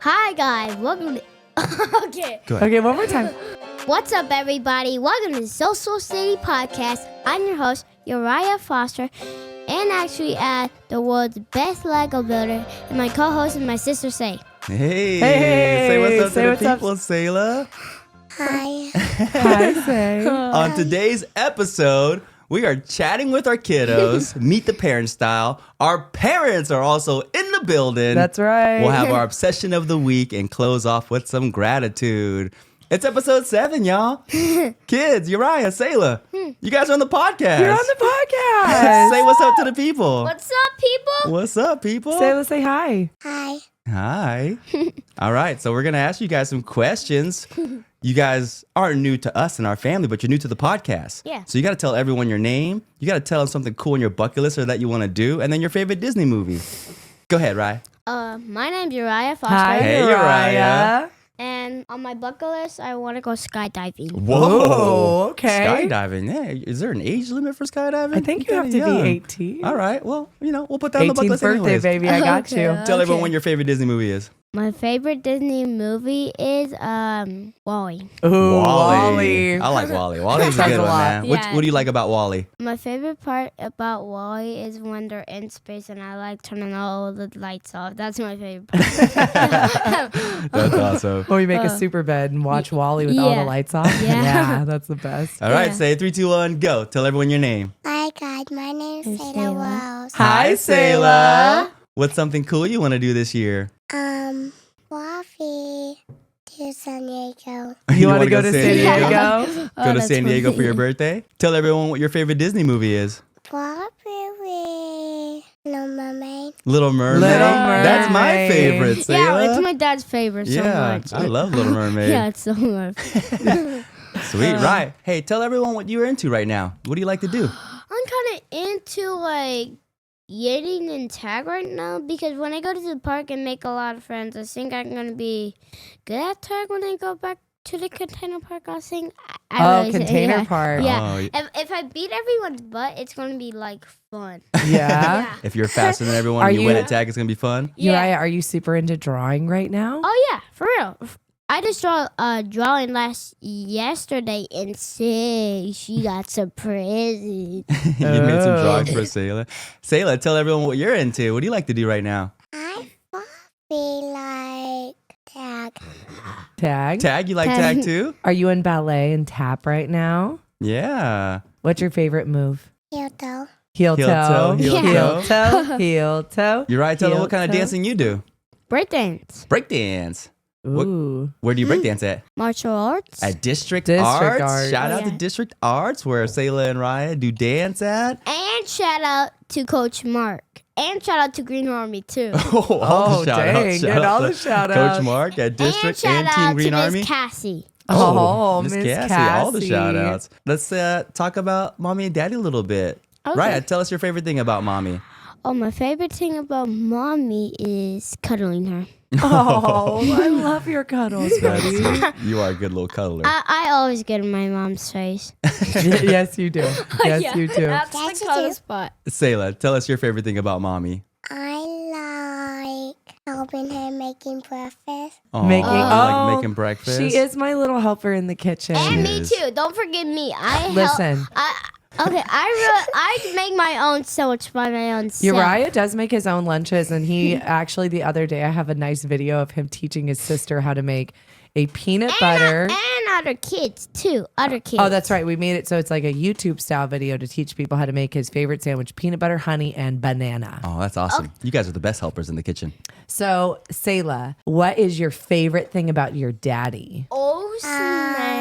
Hi guys, welcome to... Okay. Go ahead. Okay, one more time. What's up everybody? Welcome to the Social City Podcast. I'm your host, Uriah Foster, and actually the world's best Lego builder, and my co-host and my sister Say. Hey, Hey, say what's up say to what's the up. people, Selah. Hi. Hi, Say. On today's episode, we are chatting with our kiddos, meet the parent style. Our parents are also in the building. That's right. We'll have our obsession of the week and close off with some gratitude. It's episode 7, y'all. Kids, Uriah, Selah, you guys are on the podcast. You're on the podcast. Say what's up to the people. What's up, people? What's up, people? Say, let's say hi. Hi. Hi. All right, so we're going to ask you guys some questions. You guys aren't new to us and our family, but you're new to the podcast. Yeah. So you got to tell everyone your name. You got to tell them something cool on your bucket list or that you want to do, and then your favorite Disney movie. Go ahead, Rye. My name's Uriah Foster. Hi, Hey, Uriah. And on my bucket list, I want to go skydiving. Whoa, okay. Skydiving. Yeah. Is there an age limit for skydiving? I think you have to Kinda young. be 18. All right. Well, we'll put that on the bucket 18th list birthday, anyways. baby. I got Okay. you. Tell everyone what your favorite Disney movie is. My favorite Disney movie is Wall-E. Ooh, Wall-E. I like Wall-E. Wally's a Says good a one, lot. man. Yeah. What do you like about Wall-E? My favorite part about Wall-E is when they're in space and I like turning all the lights off. That's my favorite part. That's awesome. Or we make a super bed and watch Wall-E with all the yeah. lights off. Yeah. That's the best. All right. Yeah. Say 3, 2, 1, go. Tell everyone your name. Hi guys, my name is Selah. Selah Wells. Hi, Selah. What's something cool you want to do this year? Fluffy to San Diego. You want to go to San Diego? Diego? Go to that's San Diego for funny. your birthday? Tell everyone what your favorite Disney movie is. Fluffy Little Mermaid. Little Mermaid. Little That's my Mermaid. favorite, Selah. Yeah, it's my dad's favorite so Yeah, much. I love Little Mermaid. Yeah, it's so much. Sweet, right. Hey, tell everyone what you're into right now. What do you like to do? I'm kind of into like yitting and tag right now because when I go to the park and make a lot of friends, I think I'm going to be good at tag when I go back to the container park. I think. Container park. Yeah. Oh, If I beat everyone's butt, it's going to be like fun. Yeah. if you're faster than everyone Are and you win you- at tag, it's going to be fun. Uriah, are you super into drawing right now? Oh yeah, for real. I just draw drawing yesterday and say she got some present. You made some Oh. drawings for Selah. Selah, tell everyone what you're into. What do you like to do right now? I fluffy like tag. Tag? Tag? You like tag too? Are you in ballet and tap right now? Yeah. What's your favorite move? Hildo. Heel Heel toe. toe, heel Heel toe. Heel toe. You're right. Tell them what kind of Heel toe. dancing you do. Breakdance, Breakdance. Ooh. Where do you breakdance at? martial arts. At District District Arts. Arts. Shout out to Yeah. District Arts where Selah and Raya do dance at. And shout out to Coach Mark. And shout out to Green Army too. Oh, dang. Get all the shout Coach outs. Mark at District and and, shout Team out Green to Army. Miss Cassie. Oh, Miss Miss Cassie. All the Cassie. shout outs. Let's talk about mommy and daddy a little bit. Okay. Raya, tell us your favorite thing about mommy. Oh, my favorite thing about mommy is cuddling her. Oh, I love your cuddles, buddy. You are a good little cuddler. I always get in my mom's face. Yes, you do. Yes, you do. That's Yes, the you cuddle do. spot. Selah, tell us your favorite thing about mommy. I like helping her making breakfast. Aw, Making- you like oh, making breakfast. She is my little helper in the kitchen. And She me is. too. Don't forget me. Listen. I make my own sandwich by my own self. Uriah does make his own lunches, and he actually the other day I have a nice video of him teaching his sister how to make a peanut butter. And other kids too. Other kids. Oh, that's right. We made it so it's like a YouTube style video to teach people how to make his favorite sandwich: peanut butter, honey, and banana. Oh, that's awesome. You guys are the best helpers in the kitchen. So, Selah, what is your favorite thing about your daddy? Oh snap.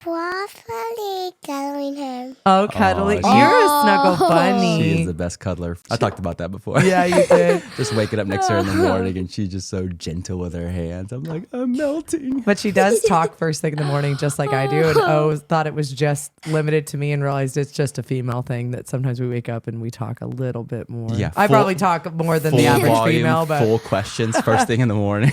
Fluffy cuddling him. Oh, cuddly. Oh, You're a snuggle Oh. bunny. She is the best cuddler. I talked about that before. Yeah, you did. Just waking up next to her in the morning and she's just so gentle with her hands. I'm like, I'm melting. But she does talk first thing in the morning, just like I do. And thought it was just limited to me and realized it's just a female thing that sometimes we wake up and we talk a little bit more. Yeah, I full- probably talk more than the Full average volume, female, but full questions first thing in the morning.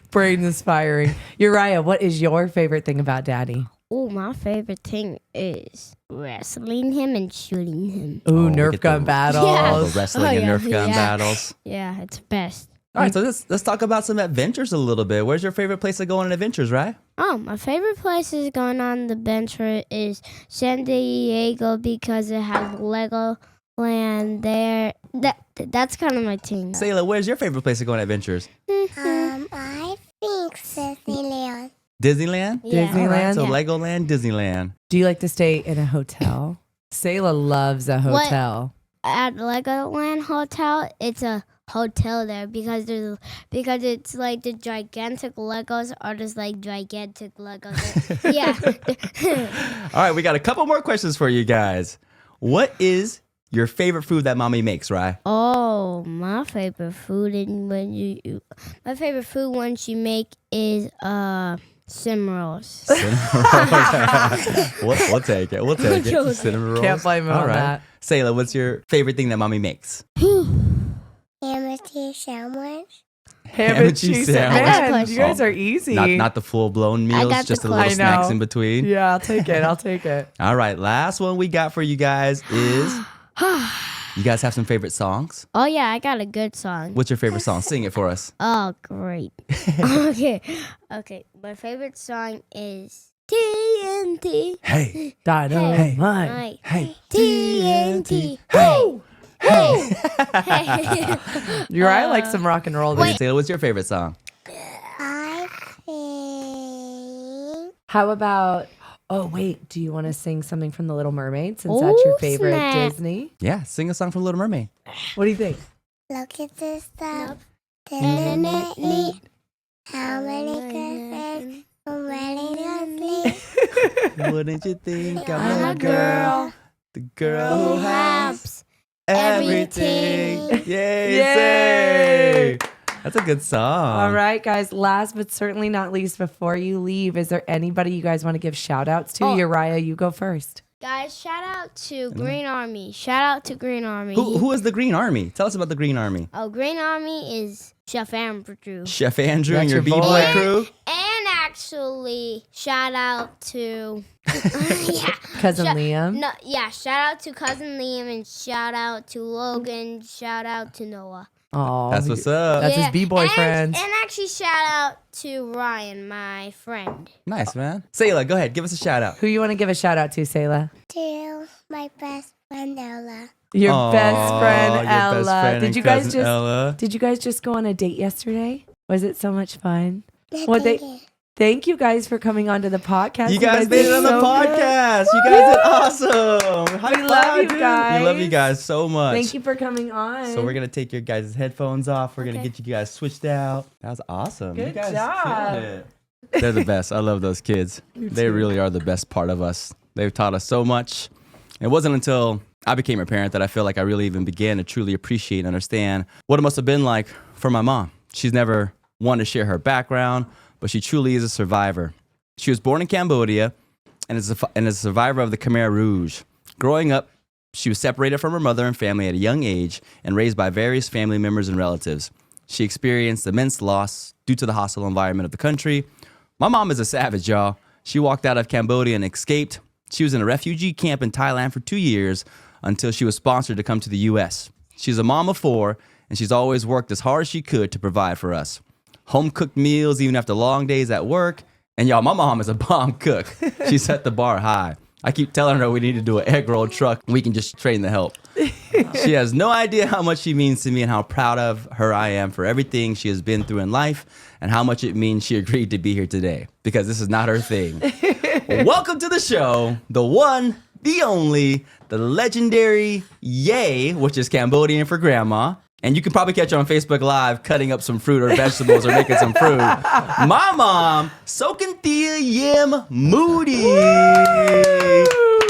brain is firing. Uriah, what is your favorite thing about daddy? Oh, my favorite thing is wrestling him and shooting him. Ooh, Oh, Nerf get gun the- battles. Yeah. All the wrestling Oh, and yeah, Nerf gun yeah. battles. Yeah, it's best. All right, so let's talk about some adventures a little bit. Where's your favorite place to go on adventures, right? Oh, my favorite place is going on the adventure is San Diego because it has Lego Land there. That's kind of my thing. Selah, where's your favorite place to go on adventures? I think Disneyland. Disneyland? Yeah. Disneyland? All right, so Yeah. Legoland, Disneyland. Do you like to stay in a hotel? Selah loves a hotel. At Legoland Hotel, it's a hotel there because it's like the gigantic Legos are just like gigantic Legos. Yeah. All right, we got a couple more questions for you guys. What is your favorite food that mommy makes, right? Oh, my favorite food when she make is cinnamon rolls. We'll take it. We'll take it. Cinnamon rolls. Can't blame him All on right. that. Selah, what's your favorite thing that mommy makes? Ham and cheese sandwich. Ham and and cheese cheese sandwich. I got a Man, you guys are easy. Not the full-blown I meals, got just the the little close. snacks I know. in between. Yeah, I'll take it. I'll take it. All right, last one we got for you guys is, you guys have some favorite songs? Oh yeah, I got a good song. What's your favorite song? Sing it for us. Oh, great. Okay. My favorite song is TNT. Hey, Dynamite. Night. hey, TNT. Hey. Hey. Uriah likes some rock and roll. Wait. Selah, what's your favorite song? I think How about, oh, wait, do you want to sing something from The Little Mermaid since that's your Oh, favorite snap. Disney? Yeah, sing a song from Little Mermaid. What do you think? look at this stuff. Neat. How many Christmas? Ready to sleep. Wouldn't you think I'm I'm a a girl? The girl who has everything. everything. Yay! Yay! Say. That's a good song. All right, guys. Last but certainly not least, before you leave, is there anybody you guys want to give shout outs to? Oh. Uriah, you go first. Guys, shout out to Green Army. Shout out to Green Army. Who is the Green Army? Tell us about the Green Army. Oh, Green Army is Chef Andrew. Chef Andrew and That's your your B-Boy boy. crew. And actually, shout out to Cousin Shout- Liam. No, yeah, shout out to Cousin Liam and shout out to Logan. Shout out to Noah. Oh, That's what's up. That's his B-boy and, friends. And actually, shout out to Ryan, my friend. Nice, man. Selah, go ahead. Give us a shout out. Who you want to give a shout out to, Selah? To my best friend Ella. Your Aw, best friend your Ella. best friend Did and you guys cousin just Ella. Did you guys just go on a date yesterday? Was it so much fun? Well, Thank you. Thank you guys for coming onto the podcast. You guys made did it on the so good. podcast. You guys did awesome. High We love five, you dude. guys. We love you guys so much. Thank you for coming on. So we're gonna take your guys' headphones off. We're gonna get you guys switched out. That was awesome. Good you guys job. killed it. They're the best. I love those kids. They really are the best part of us. They've taught us so much. It wasn't until I became a parent that I feel like I really even began to truly appreciate and understand what it must have been like for my mom. She's never wanted to share her background, but she truly is a survivor. She was born in Cambodia and is a survivor of the Khmer Rouge. Growing up, she was separated from her mother and family at a young age and raised by various family members and relatives. She experienced immense loss due to the hostile environment of the country. My mom is a savage, y'all. She walked out of Cambodia and escaped. She was in a refugee camp in Thailand for 2 years until she was sponsored to come to the U.S. She's a mom of 4, and she's always worked as hard as she could to provide for us. Home-cooked meals even after long days at work. And y'all, my mom is a bomb cook. She set the bar high. I keep telling her we need to do an egg roll truck. We can just train the help. She has no idea how much she means to me and how proud of her I am for everything she has been through in life and how much it means she agreed to be here today because this is not her thing. Welcome to the show, the one, the only, the legendary Yay, which is Cambodian for grandma. And you can probably catch her on Facebook Live cutting up some fruit or vegetables or making some fruit. My mom, Soaking Thea Yim Moody.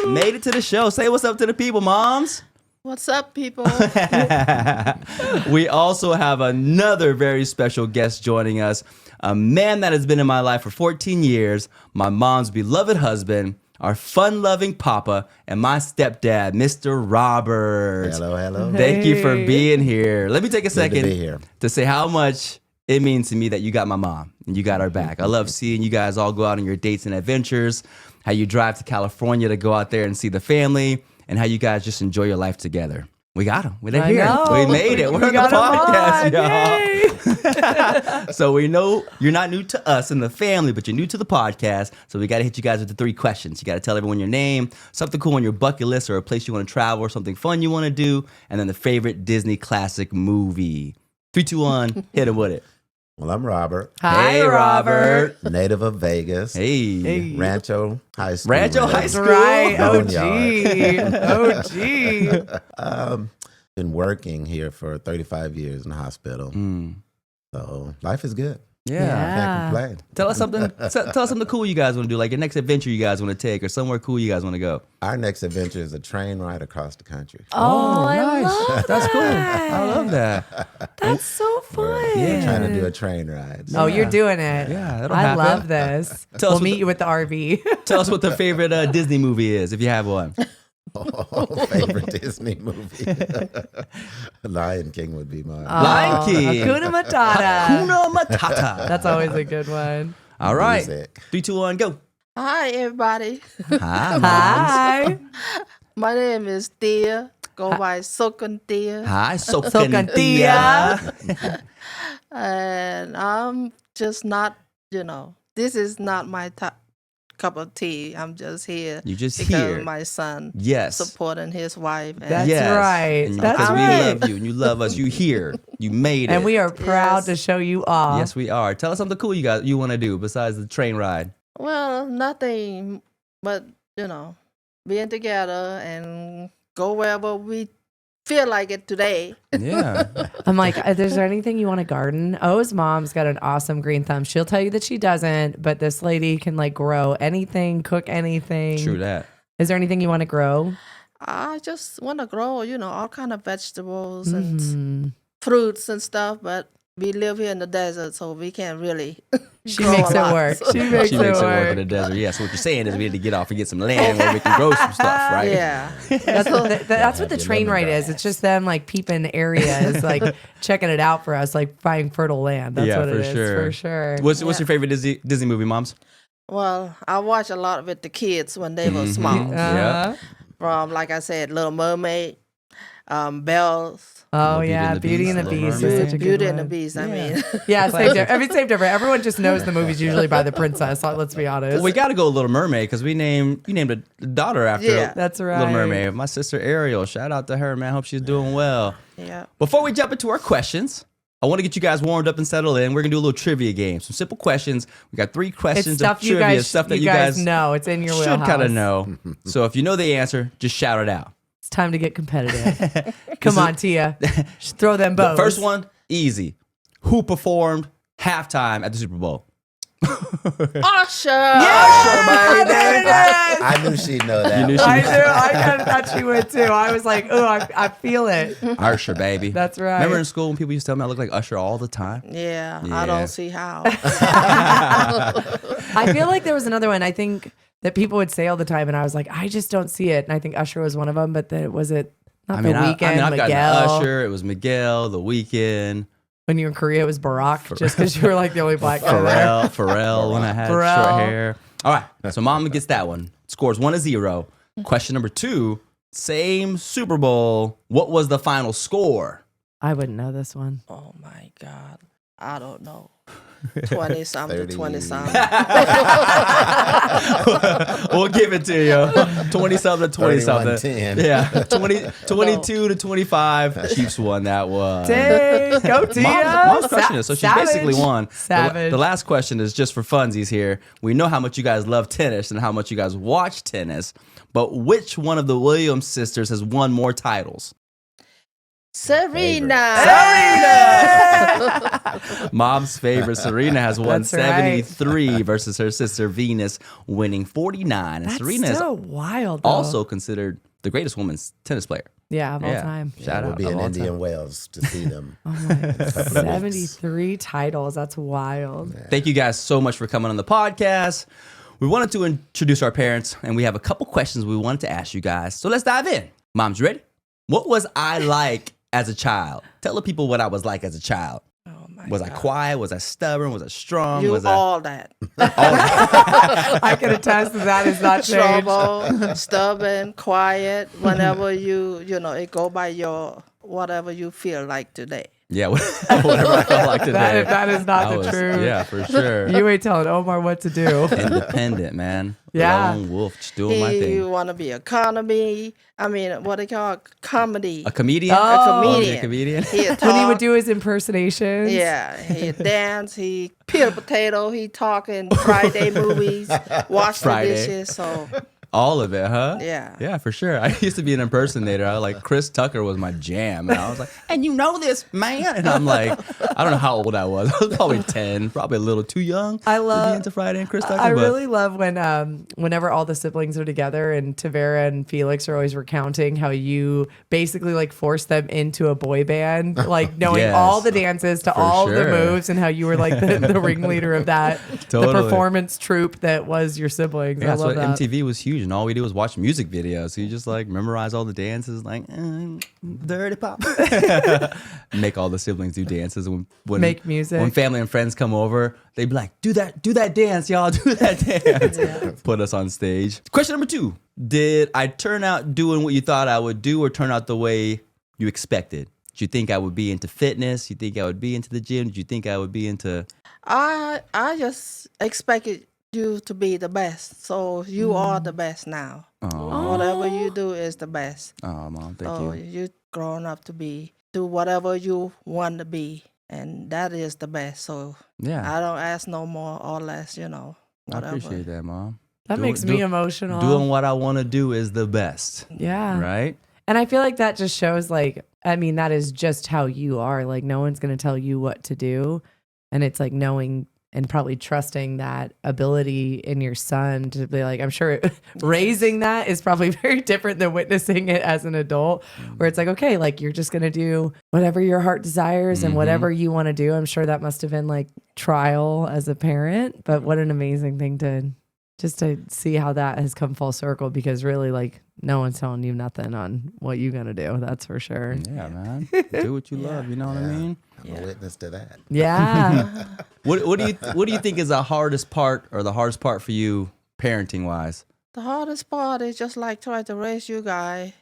Made it to the show. Say what's up to the people, moms. What's up, people? We also have another very special guest joining us, a man that has been in my life for 14 years, my mom's beloved husband, our fun-loving papa, and my stepdad, Mr. Roberts. Hello, hello. Thank you for Hey. being here. Let me take a Good second to be here. to say how much it means to me that you got my mom and you got her back. I love seeing you guys all go out on your dates and adventures, how you drive to California to go out there and see the family, and how you guys just enjoy your life together. We got them. They're I here. know. We made it. We're We on the got 'em podcast, on. y'all. Yay. So we know you're not new to us in the family, but you're new to the podcast. So we got to hit you guys with the 3 questions. You got to tell everyone your name, something cool on your bucket list, or a place you want to travel, or something fun you want to do, and then the favorite Disney classic movie. 3, 2, 1, hit him with it. Well, I'm Robert, Hi, Hey, Robert. native of Vegas. Hey. Rancho High School. Rancho man. High School. Right. Boneyard. OG. Been working here for 35 years in the hospital. So life is good. Yeah. Can't complain. Tell us something. Tell us something cool you guys want to do, like your next adventure you guys want to take, or somewhere cool you guys want to go. Our next adventure is a train ride across the country. Oh, I love That's cool. that. I love that. That's so fun. We're trying to do a train ride. Oh, you're doing it. Yeah, that'll I happen. love this. Tell us We'll what meet the- you with the RV. Tell us what the favorite Disney movie is, if you have one. Favorite Disney movie. Lion King would be mine. Lion King. Hakuna Matata. Hakuna Matata. That's always a good one. All right. Music. 3, 2, 1, go. Hi, everybody. Hi, moms. Hi. My name is Tia. Go by Sokan Tia. Hi, Socantia. Socantia. And I'm just not, this is not my cup of tea. I'm just here You just because here. of my son Yes. supporting his wife. And That's Yes. right. And That's because we right. love you and you love us. You here. You made it. And we are proud Yes. to show you off. Yes, we are. Tell us something cool you want to do besides the train ride. well, nothing but, being together and go wherever we feel like it today. Yeah. I'm like, is there anything you want to garden? O's mom's got an awesome green thumb. She'll tell you that she doesn't, but this lady can like grow anything, cook anything. True that. Is there anything you want to grow? I just want to grow, all kind of vegetables and Mhm. fruits and stuff, but we live here in the desert, so we can't really. She grow makes a it lot. work. She makes She it makes it work in work. the desert. Yeah, so what you're saying is we need to get off and get some land where we can grow some stuff, right? Yeah. That's what the your train ride is. It's just them like peeping areas, like checking it out for us, like finding fertile land. That's Yeah, what for it is, sure. for sure. What's Yeah. your favorite Disney movie, moms? Well, I watch a lot with the kids when they were Mhm. small. Yeah. From, like I said, Little Mermaid, Bells, Oh Beauty yeah, and the Beauty and the Beast, Beast Little is Mermaid. such a good Beauty and the one. Beast. I Yeah. mean, Yeah, same different. Everyone just knows the movies usually by the princess. Let's be honest. Well, we got to go Little Mermaid because you named a daughter after Yeah. That's right. Little Mermaid. My sister Ariel. Shout out to her, man. Hope she's doing well. yeah. Before we jump into our questions, I want to get you guys warmed up and settled in. We're gonna do a little trivia game. Some simple questions. We got 3 questions It's stuff of you trivia, guys, stuff that you guys know. It's in your should wheelhouse. kind of know. So if you know the answer, just shout it out. It's time to get competitive. Come on, Tia. Just throw them The bows. first one, easy. Who performed halftime at the Super Bowl? Usher! I knew she'd know that. You knew she I knew. I kind of thought she would too. I was like, oh, I feel it. Usher, baby. That's right. Remember in school when people used to tell me I look like Usher all the time? Yeah, Yeah. I don't see how. I feel like there was another one. I think that people would say all the time, and I was like, I just don't see it. And I think Usher was one of them. But then was it not the Weeknd? I've Miguel. gotten Usher. It was Miguel, The Weeknd, When you were in Korea, it was Barack, just because you were like the only black guy there. Pharrell when I had Pharrell. short hair. All right, so Mama gets that one. Scores 1-0. Question number 2, same Super Bowl. What was the final score? I wouldn't know this one. Oh my God. I don't know. 20-something, 30. 20-something. We'll give it to you. 20-something to 20-something. 31-10. Yeah, 22 to 25. Chiefs won that one. Dang, go Tia. Mom's crushing it. So she basically Savage. won. Savage. The last question is just for funsies here. We know how much you guys love tennis and how much you guys watch tennis, but which one of the Williams sisters has won more titles? Serena. Mom's favorite, Serena, has won That's right. 73 versus her sister Venus, winning 49. And That's Serena is so wild. Though. also considered the greatest women's tennis player. yeah, of all time. Shout We'll out. be of in all Indian time. Wells to see them. Oh my, couple of 73 titles. That's wild. Thank you guys so much for coming on the podcast. We wanted to introduce our parents, and we have a couple questions we wanted to ask you guys. So let's dive in. Moms, you ready? What was I like as a child? Tell the people what I was like as a child. Oh my Was I God. quiet? Was I stubborn? Was I strong? You was I all that. I can attest that that is not changed. Trouble, stubborn, quiet, whenever it go by your whatever you feel like today. Yeah, whatever I felt like today. That is not I the was- truth. Yeah, for sure. You ain't telling Omar what to do. Independent, man. Yeah. Lone wolf, just doing my He thing. want to be a what they call comedy. A comedian? Oh. A Oh, comedian. a comedian? He When he talk, would do his impersonations. yeah, he dance, he peel potato, he talk in Friday movies, wash Friday. the dishes. So All of it, huh? Yeah. Yeah, for sure. I used to be an impersonator. I was like, Chris Tucker was my jam. And I was like, and you know this, man. And I'm like, I don't know how old I was. I was probably 10, probably a little too young I to love- be into Friday and Chris Tucker. I but really love when whenever all the siblings are together and Tavera and Felix are always recounting how you basically like forced them into a boy band, like knowing Yes, all the dances to for all the sure. moves and how you were like the ringleader of that, Totally. the performance troupe that was your siblings. Yeah, I that's love what that. MTV was huge, and all we did was watch music videos. So you just like memorize all the dances, like dirty pop. Make all the siblings do dances. When Make music. When family and friends come over, they'd be like, "Do that dance, y'all. Do that dance." Put us on stage. Question number 2: Did I turn out doing what you thought I would do, or turn out the way you expected? Did you think I would be into fitness? You think I would be into the gym? Did you think I would be into? I just expected you to be the best. So you are the best now. Oh, Whatever you do is the best. Mom, thank So you. you grown up to do whatever you want to be, and that is the best. So Yeah, I don't ask no more or less, I whatever. appreciate that, Mom. That Doing- makes me do- emotional. Doing what I want to do is the best, yeah. right? And I feel like that just shows like, I mean, that is just how you are. Like no one's going to tell you what to do. And it's like knowing and probably trusting that ability in your son to be like, I'm sure raising that is probably very different than witnessing it as an adult, where it's like, okay, like you're just going to do whatever your heart desires and whatever you want to do. I'm sure that must have been like trial as a parent, but what an amazing thing to see how that has come full circle, because really like no one's telling you nothing on what you're going to do. That's for sure. Yeah, man. Do what you love. You know what I mean? I'm a witness to that. Yeah. What do you think is the hardest part, or the hardest part for you, parenting wise? The hardest part is just like trying to raise you guys,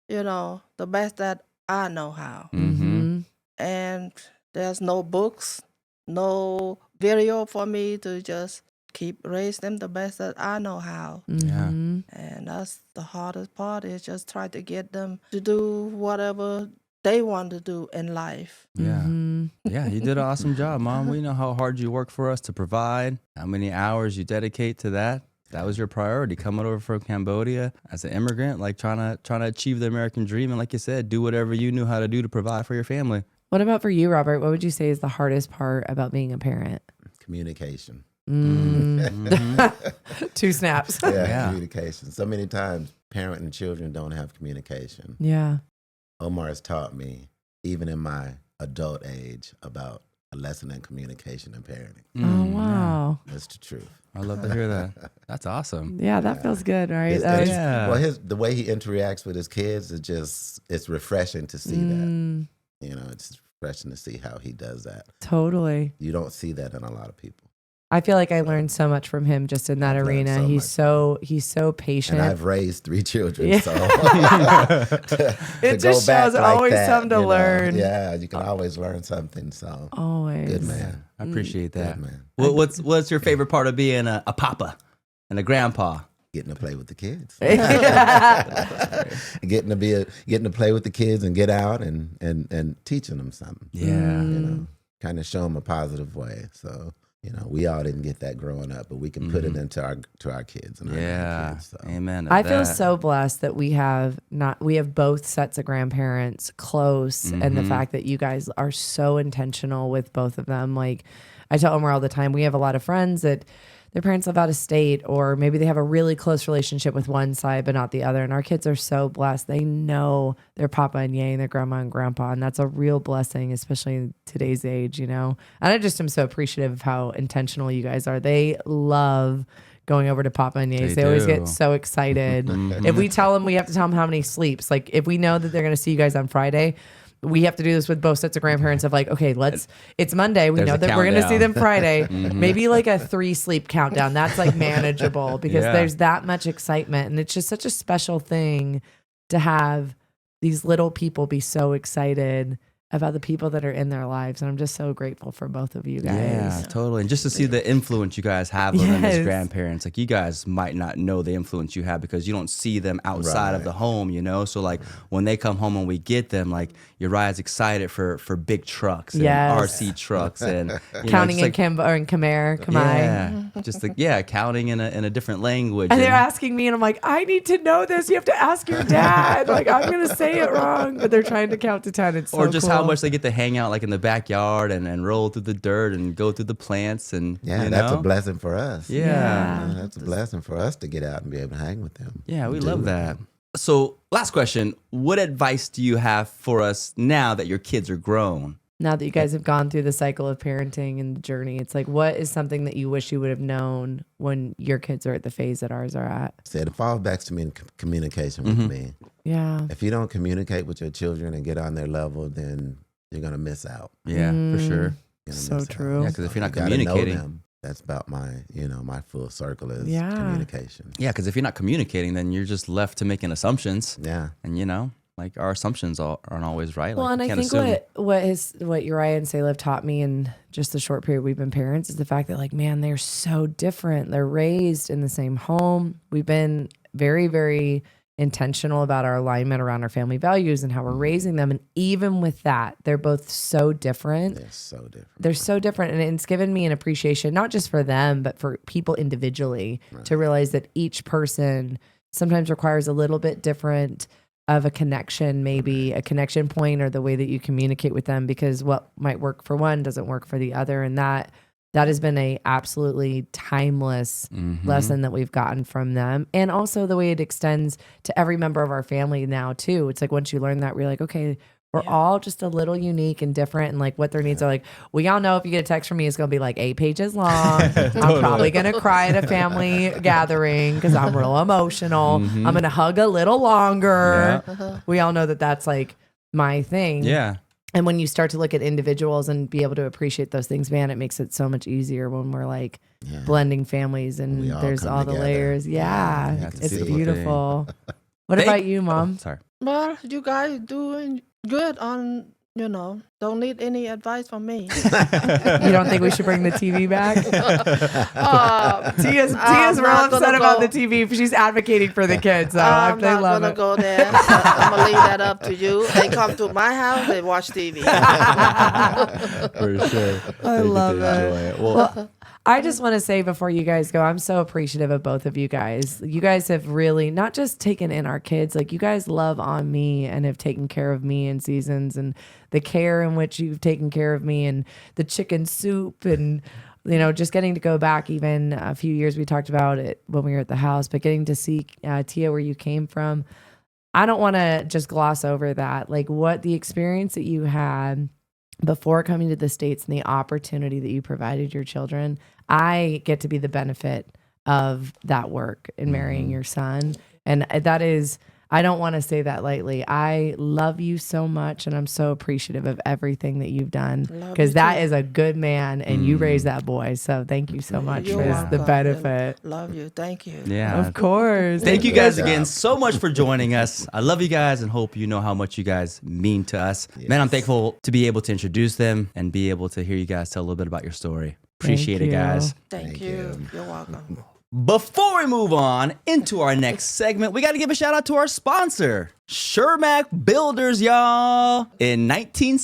the best that I know how. Mm-hmm. And there's no books, no video for me to just keep raise them the best that I know how. Mm-hmm. And that's the hardest part, is just try to get them to do whatever they want to do in life. Yeah. Mm-hmm. Yeah, you did an awesome job, Mom. We know how hard you work for us to provide, how many hours you dedicate to that. That was your priority, coming over from Cambodia as an immigrant, like trying to achieve the American dream. And like you said, do whatever you knew how to do to provide for your family. What about for you, Robert? What would you say is the hardest part about being a parent? Communication. Mm-hmm. 2 snaps. Yeah, communication. So many times, parent and children don't have communication. Yeah. Omar has taught me, even in my adult age, about a lesson in communication and parenting. Oh, wow. That's the truth. I love to hear that. That's awesome. Yeah, that feels good, right? The way he interacts with his kids is it's refreshing to see that. It's refreshing to see how he does that. Totally. You don't see that in a lot of people. I feel like I learned so much from him just in that I've learned arena. so He's so patient. And I've raised 3 children, Yeah. so It just shows always something to learn. Yeah, you can always learn something. So Always. good man, I appreciate that. good man. What's your favorite part of being a papa and a grandpa? Getting to play with the kids, getting to play with the kids and get out and teaching them something. Yeah. Kind of show them a positive way. So. We all didn't get that growing up, but we can put it into our kids and our grandkids. So. Amen. to I feel that. so blessed that we have both sets of grandparents close, and the fact that you guys are so intentional with both of them. Like I tell Omar all the time, we have a lot of friends that their parents live out of state, or maybe they have a really close relationship with one side but not the other. And our kids are so blessed. They know their papa and yay and their grandma and grandpa. And that's a real blessing, especially in today's age, And I just am so appreciative of how intentional you guys are. They love going over to Papa and Yays. They always do. get so excited. If we tell them, we have to tell them how many sleeps. Like if we know that they're going to see you guys on Friday, we have to do this with both sets of grandparents of like, okay, it's Monday. We There's know a that we're going to see them countdown. Friday. Maybe like a 3 sleep countdown. That's like manageable because Yeah. there's that much excitement. And it's just such a special thing to have these little people be so excited about the people that are in their lives. And I'm just so grateful for both of you guys. Yeah, totally. And just to see the influence you guys have on them as Yes. grandparents. Like, you guys might not know the influence you have because you don't see them outside of the home, you know? So, like, when they come home and we get them, like, Uriah's excited for big trucks and Yes. RC trucks and you Counting know, in just like, Khmer. yeah, just like, yeah, counting in a different language. And they're asking me, and I'm like, I need to know this. You have to ask your dad. Like, I'm going to say it wrong. But they're trying to count to 10. It's so or just cool. how much they get to hang out like in the backyard and roll through the dirt and go through the plants and Yeah, you that's know? a blessing for us. Yeah. Yeah. That's a blessing for us to get out and be able to hang with them. Yeah, we Do love with that. them. So, last question. What advice do you have for us now that your kids are grown? Now that you guys have gone through the cycle of parenting and the journey, it's like, what is something that you wish you would have known when your kids are at the phase that ours are at? Said it falls back to me in communication with me. Yeah. If you don't communicate with your children and get on their level, then you're gonna miss out. Yeah, for sure. You're gonna So miss out. true. Yeah, because if you're not You gotta know communicating, them. That's about my full circle is Yeah. communication. yeah, because if you're not communicating, then you're just left to making assumptions, Yeah. and you know, like our assumptions aren't always right. Well, like, and you I can't think assume. what Uriah and Selah have taught me in just the short period we've been parents is the fact that, like, man, they're so different. They're raised in the same home. We've been very, very intentional about our alignment around our family values and how we're raising them. And even with that, they're both so different. They're so different. They're so different. And it's given me an appreciation, not just for them, but for people individually to realize that each person sometimes requires a little bit different of a connection, maybe a connection point or the way that you communicate with them, because what might work for one doesn't work for the other. And that has been a absolutely timeless lesson that we've gotten from them. And also the way it extends to every member of our family now too. It's like, once you learn that, we're like, okay, we're all just a little unique and different, and like what their needs are. Like, we all know if you get a text from me, it's going to be like 8 pages long. I'm probably going to cry at a family gathering because I'm real emotional. I'm going to hug a little longer. We all know that that's like my thing. Yeah. And when you start to look at individuals and be able to appreciate those things, man, it makes it so much easier when we're like blending families and We all there's come all the together. layers. Yeah, Yeah, it's a it's beautiful beautiful. What Thank- about you, Mom? Sorry. Well, you guys doing good on, don't need any advice from me. You don't think we should bring the TV back? Tia's I'm real not upset gonna about go- the TV. She's advocating for the kids. So I'm they not love gonna it. go there. I'm gonna leave that up to you. They come to my house, they watch TV. For sure. I love it. Well, I just want to say before you guys go, I'm so appreciative of both of you guys. You guys have really not just taken in our kids, like you guys love on me and have taken care of me in seasons, and the care in which you've taken care of me, and the chicken soup, and just getting to go back even a few years. We talked about it when we were at the house, but getting to see Tia, where you came from. I don't want to just gloss over that. Like, what the experience that you had before coming to the States and the opportunity that you provided your children, I get to be the benefit of that work in marrying your son. And that is, I don't want to say that lightly. I love you so much, and I'm so appreciative of everything that you've done, Love because you that too. is a good man, and you raised that boy. So thank you so much You're for the welcome. benefit. Love you. Thank you. yeah. Of course. Thank you Good guys job. again so much for joining us. I love you guys and hope you know how much you guys mean to us. Man, I'm thankful to be able to introduce them and be able to hear you guys tell a little bit about your story. Appreciate Thank it, guys. you. Thank you. You're welcome. Before we move on into our next segment, we got to give a shout out to our sponsor, Shermack Builders, y'all. In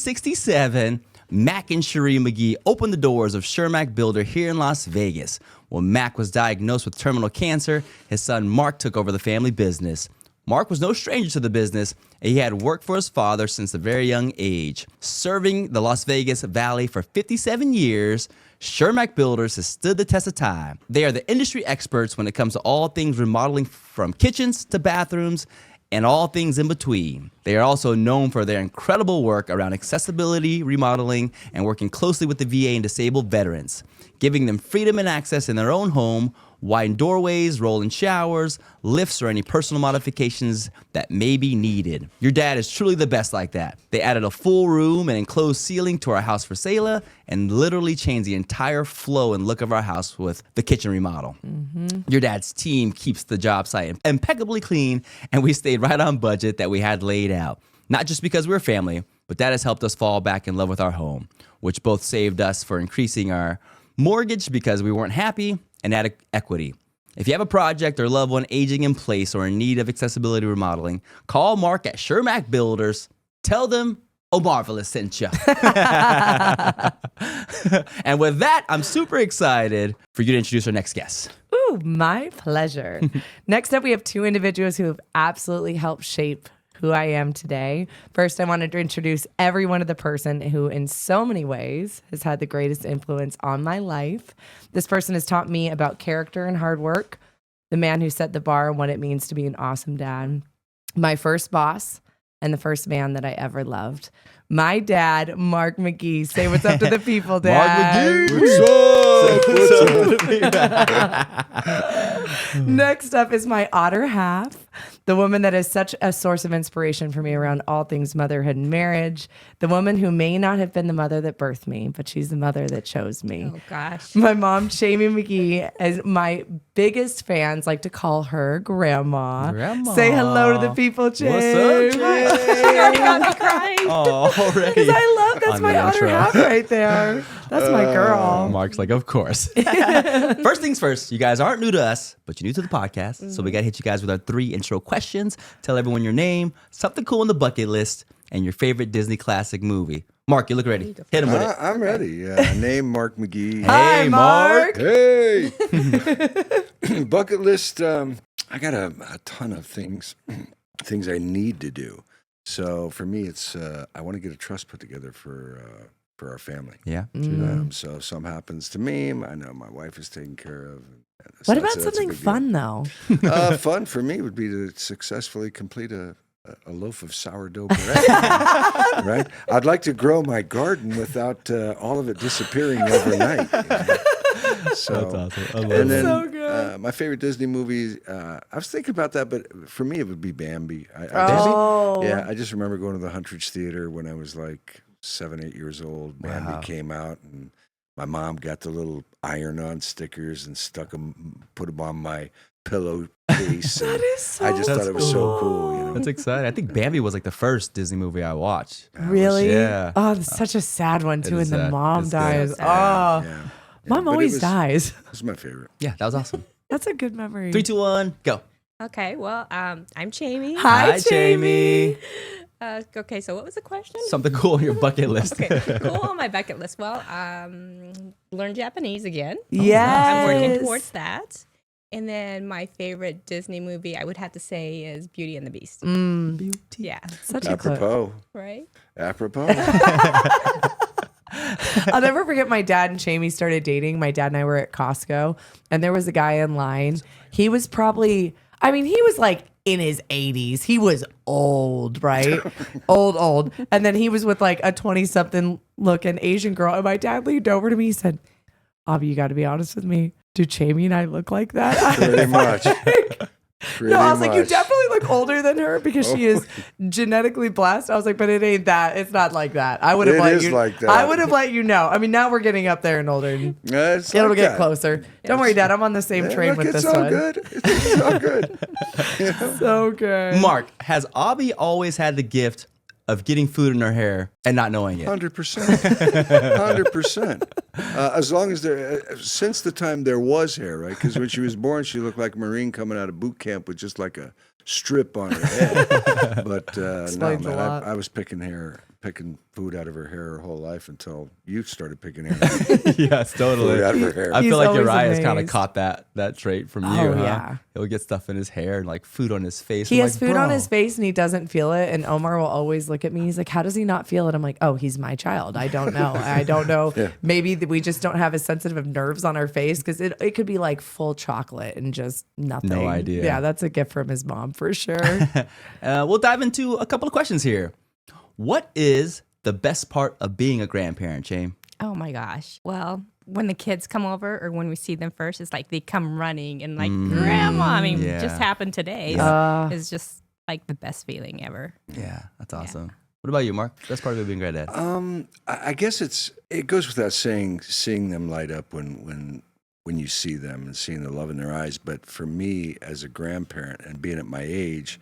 1967, Mac and Cherie McGee opened the doors of Shermack Builder here in Las Vegas. When Mac was diagnosed with terminal cancer, his son Mark took over the family business. Mark was no stranger to the business, and he had worked for his father since a very young age. Serving the Las Vegas Valley for 57 years, Shermack Builders has stood the test of time. They are the industry experts when it comes to all things remodeling, from kitchens to bathrooms and all things in between. They are also known for their incredible work around accessibility, remodeling, and working closely with the VA and disabled veterans, giving them freedom and access in their own home, widen doorways, roll-in showers, lifts, or any personal modifications that may be needed. Your dad is truly the best like that. They added a full room and enclosed ceiling to our house for Selah and literally changed the entire flow and look of our house with the kitchen remodel. Your dad's team keeps the job site impeccably clean, and we stayed right on budget that we had laid out. Not just because we're family, but that has helped us fall back in love with our home, which both saved us for increasing our mortgage because we weren't happy and added equity. If you have a project or loved one aging in place or in need of accessibility remodeling, call Mark at Shermack Builders. Tell them Omar Aubis sent you. And with that, I'm super excited for you to introduce our next guest. Ooh, my pleasure. Next up, we have two individuals who have absolutely helped shape who I am today. First, I wanted to introduce everyone to the person who, in so many ways, has had the greatest influence on my life. This person has taught me about character and hard work, the man who set the bar on what it means to be an awesome dad, my first boss, and the first man that I ever loved. My dad, Mark McGee. Say what's up to the people, Dad. Mark McGee. What's up? Next up is my Otter half, the woman that is such a source of inspiration for me around all things motherhood and marriage, the woman who may not have been the mother that birthed me, but she's the mother that chose me. Oh, gosh. My mom, Jamie McGee, as my biggest fans like to call her Grandma. Grandma. Say hello to the people, Jamie. What's up, She already got me crying. Oh, already. Because I love, that's On my the Otter intro. half right there. That's my girl. Mark's like, of course. First things first, you guys aren't new to us, but you're new to the podcast. So we got to hit you guys with our 3 intro questions. Tell everyone your name, something cool on the bucket list, and your favorite Disney classic movie. Mark, you look ready. Hit him with it. I'm ready. Name Mark McGee. Hi, Mark. Hey. Bucket list. I got a ton of things I need to do. So for me, it's I want to get a trust put together for our family. Yeah. So if something happens to me, I know my wife is taken care of. So What about that's a something big deal. fun, though? Fun for me would be to successfully complete a loaf of sourdough bread. Right? I'd like to grow my garden without all of it disappearing overnight. So, That's awesome. I love and it. then So good. my favorite Disney movies, I was thinking about that, but for me it would be Bambi. Oh. Yeah, I just remember going to the Huntridge Theater when I was like 7, 8 years old. Bambi Wow. came out, and my mom got the little iron-on stickers and put them on my pillowcase. That and is so I just thought it was so cool. You know? That's exciting. I think Bambi was like the first Disney movie I watched. Really? Yeah. Oh, it's such a sad one, too, is when the sad. mom It's dies. good. Oh, Yeah. mom But it always was- dies. It was my favorite. Yeah, that was awesome. That's a good memory. 3, 2, 1, go. Okay, well, I'm Jamie. Hi, Jamie. Okay, so what was the question? Something cool on your bucket list. Okay, cool on my bucket list. Well, learn Japanese again. Yes. I'm working towards that. And then my favorite Disney movie, I would have to say, is Beauty and the Beast. Yeah, Such a clip. Apropos. right? Apropos. I'll never forget my dad and Jamie started dating. My dad and I were at Costco, and there was a guy in line. He was probably, he was like in his 80s. He was old, right? old. And then he was with like a 20-something looking Asian girl. And my dad leaned over to me. He said, Abby, you got to be honest with me. Do Jamie and I look like that? Pretty much. No, I was like, you definitely look older than her because she is genetically blessed. I was like, but it ain't that. It's not like that. I would have It let is you. like that. I would have let you know. Now we're getting up there and older. It's It'll like get that. closer. Don't worry, Dad. I'm on the same Yeah, train look, with it's this all one. good. It's all good. So good. Mark, has Abby always had the gift of getting food in her hair and not knowing it? 100%. 100%. As long as since the time there was hair, right? Because when she was born, she looked like a Marine coming out of boot camp with just like a strip on her head. But no, Explains a man, lot. I was picking food out of her hair her whole life until you started picking hair Yes, totally. food out of her hair. I He's feel like always Uriah's kind of amazed. caught that trait from you, Oh, huh? yeah. He'll get stuff in his hair and like food on his face. He I'm has like, food on "Bro." his face and he doesn't feel it. And Omar will always look at me. He's like, how does he not feel it? I'm like, oh, he's my child. I don't know. I don't know. Yeah. Maybe we just don't have as sensitive of nerves on our face because it could be like full chocolate and just nothing. No idea. Yeah, that's a gift from his mom for sure. We'll dive into a couple of questions here. What is the best part of being a grandparent, James? Oh my gosh. Well, when the kids come over or when we see them first, it's like they come running and like, Grandma. I mean, Yeah. it just happened today. Yeah. It's just like the best feeling ever. Yeah, that's awesome. What about you, Mark? Best part of being a granddad? I guess it goes without saying, seeing them light up when you see them and seeing the love in their eyes. But for me, as a grandparent and being at my age,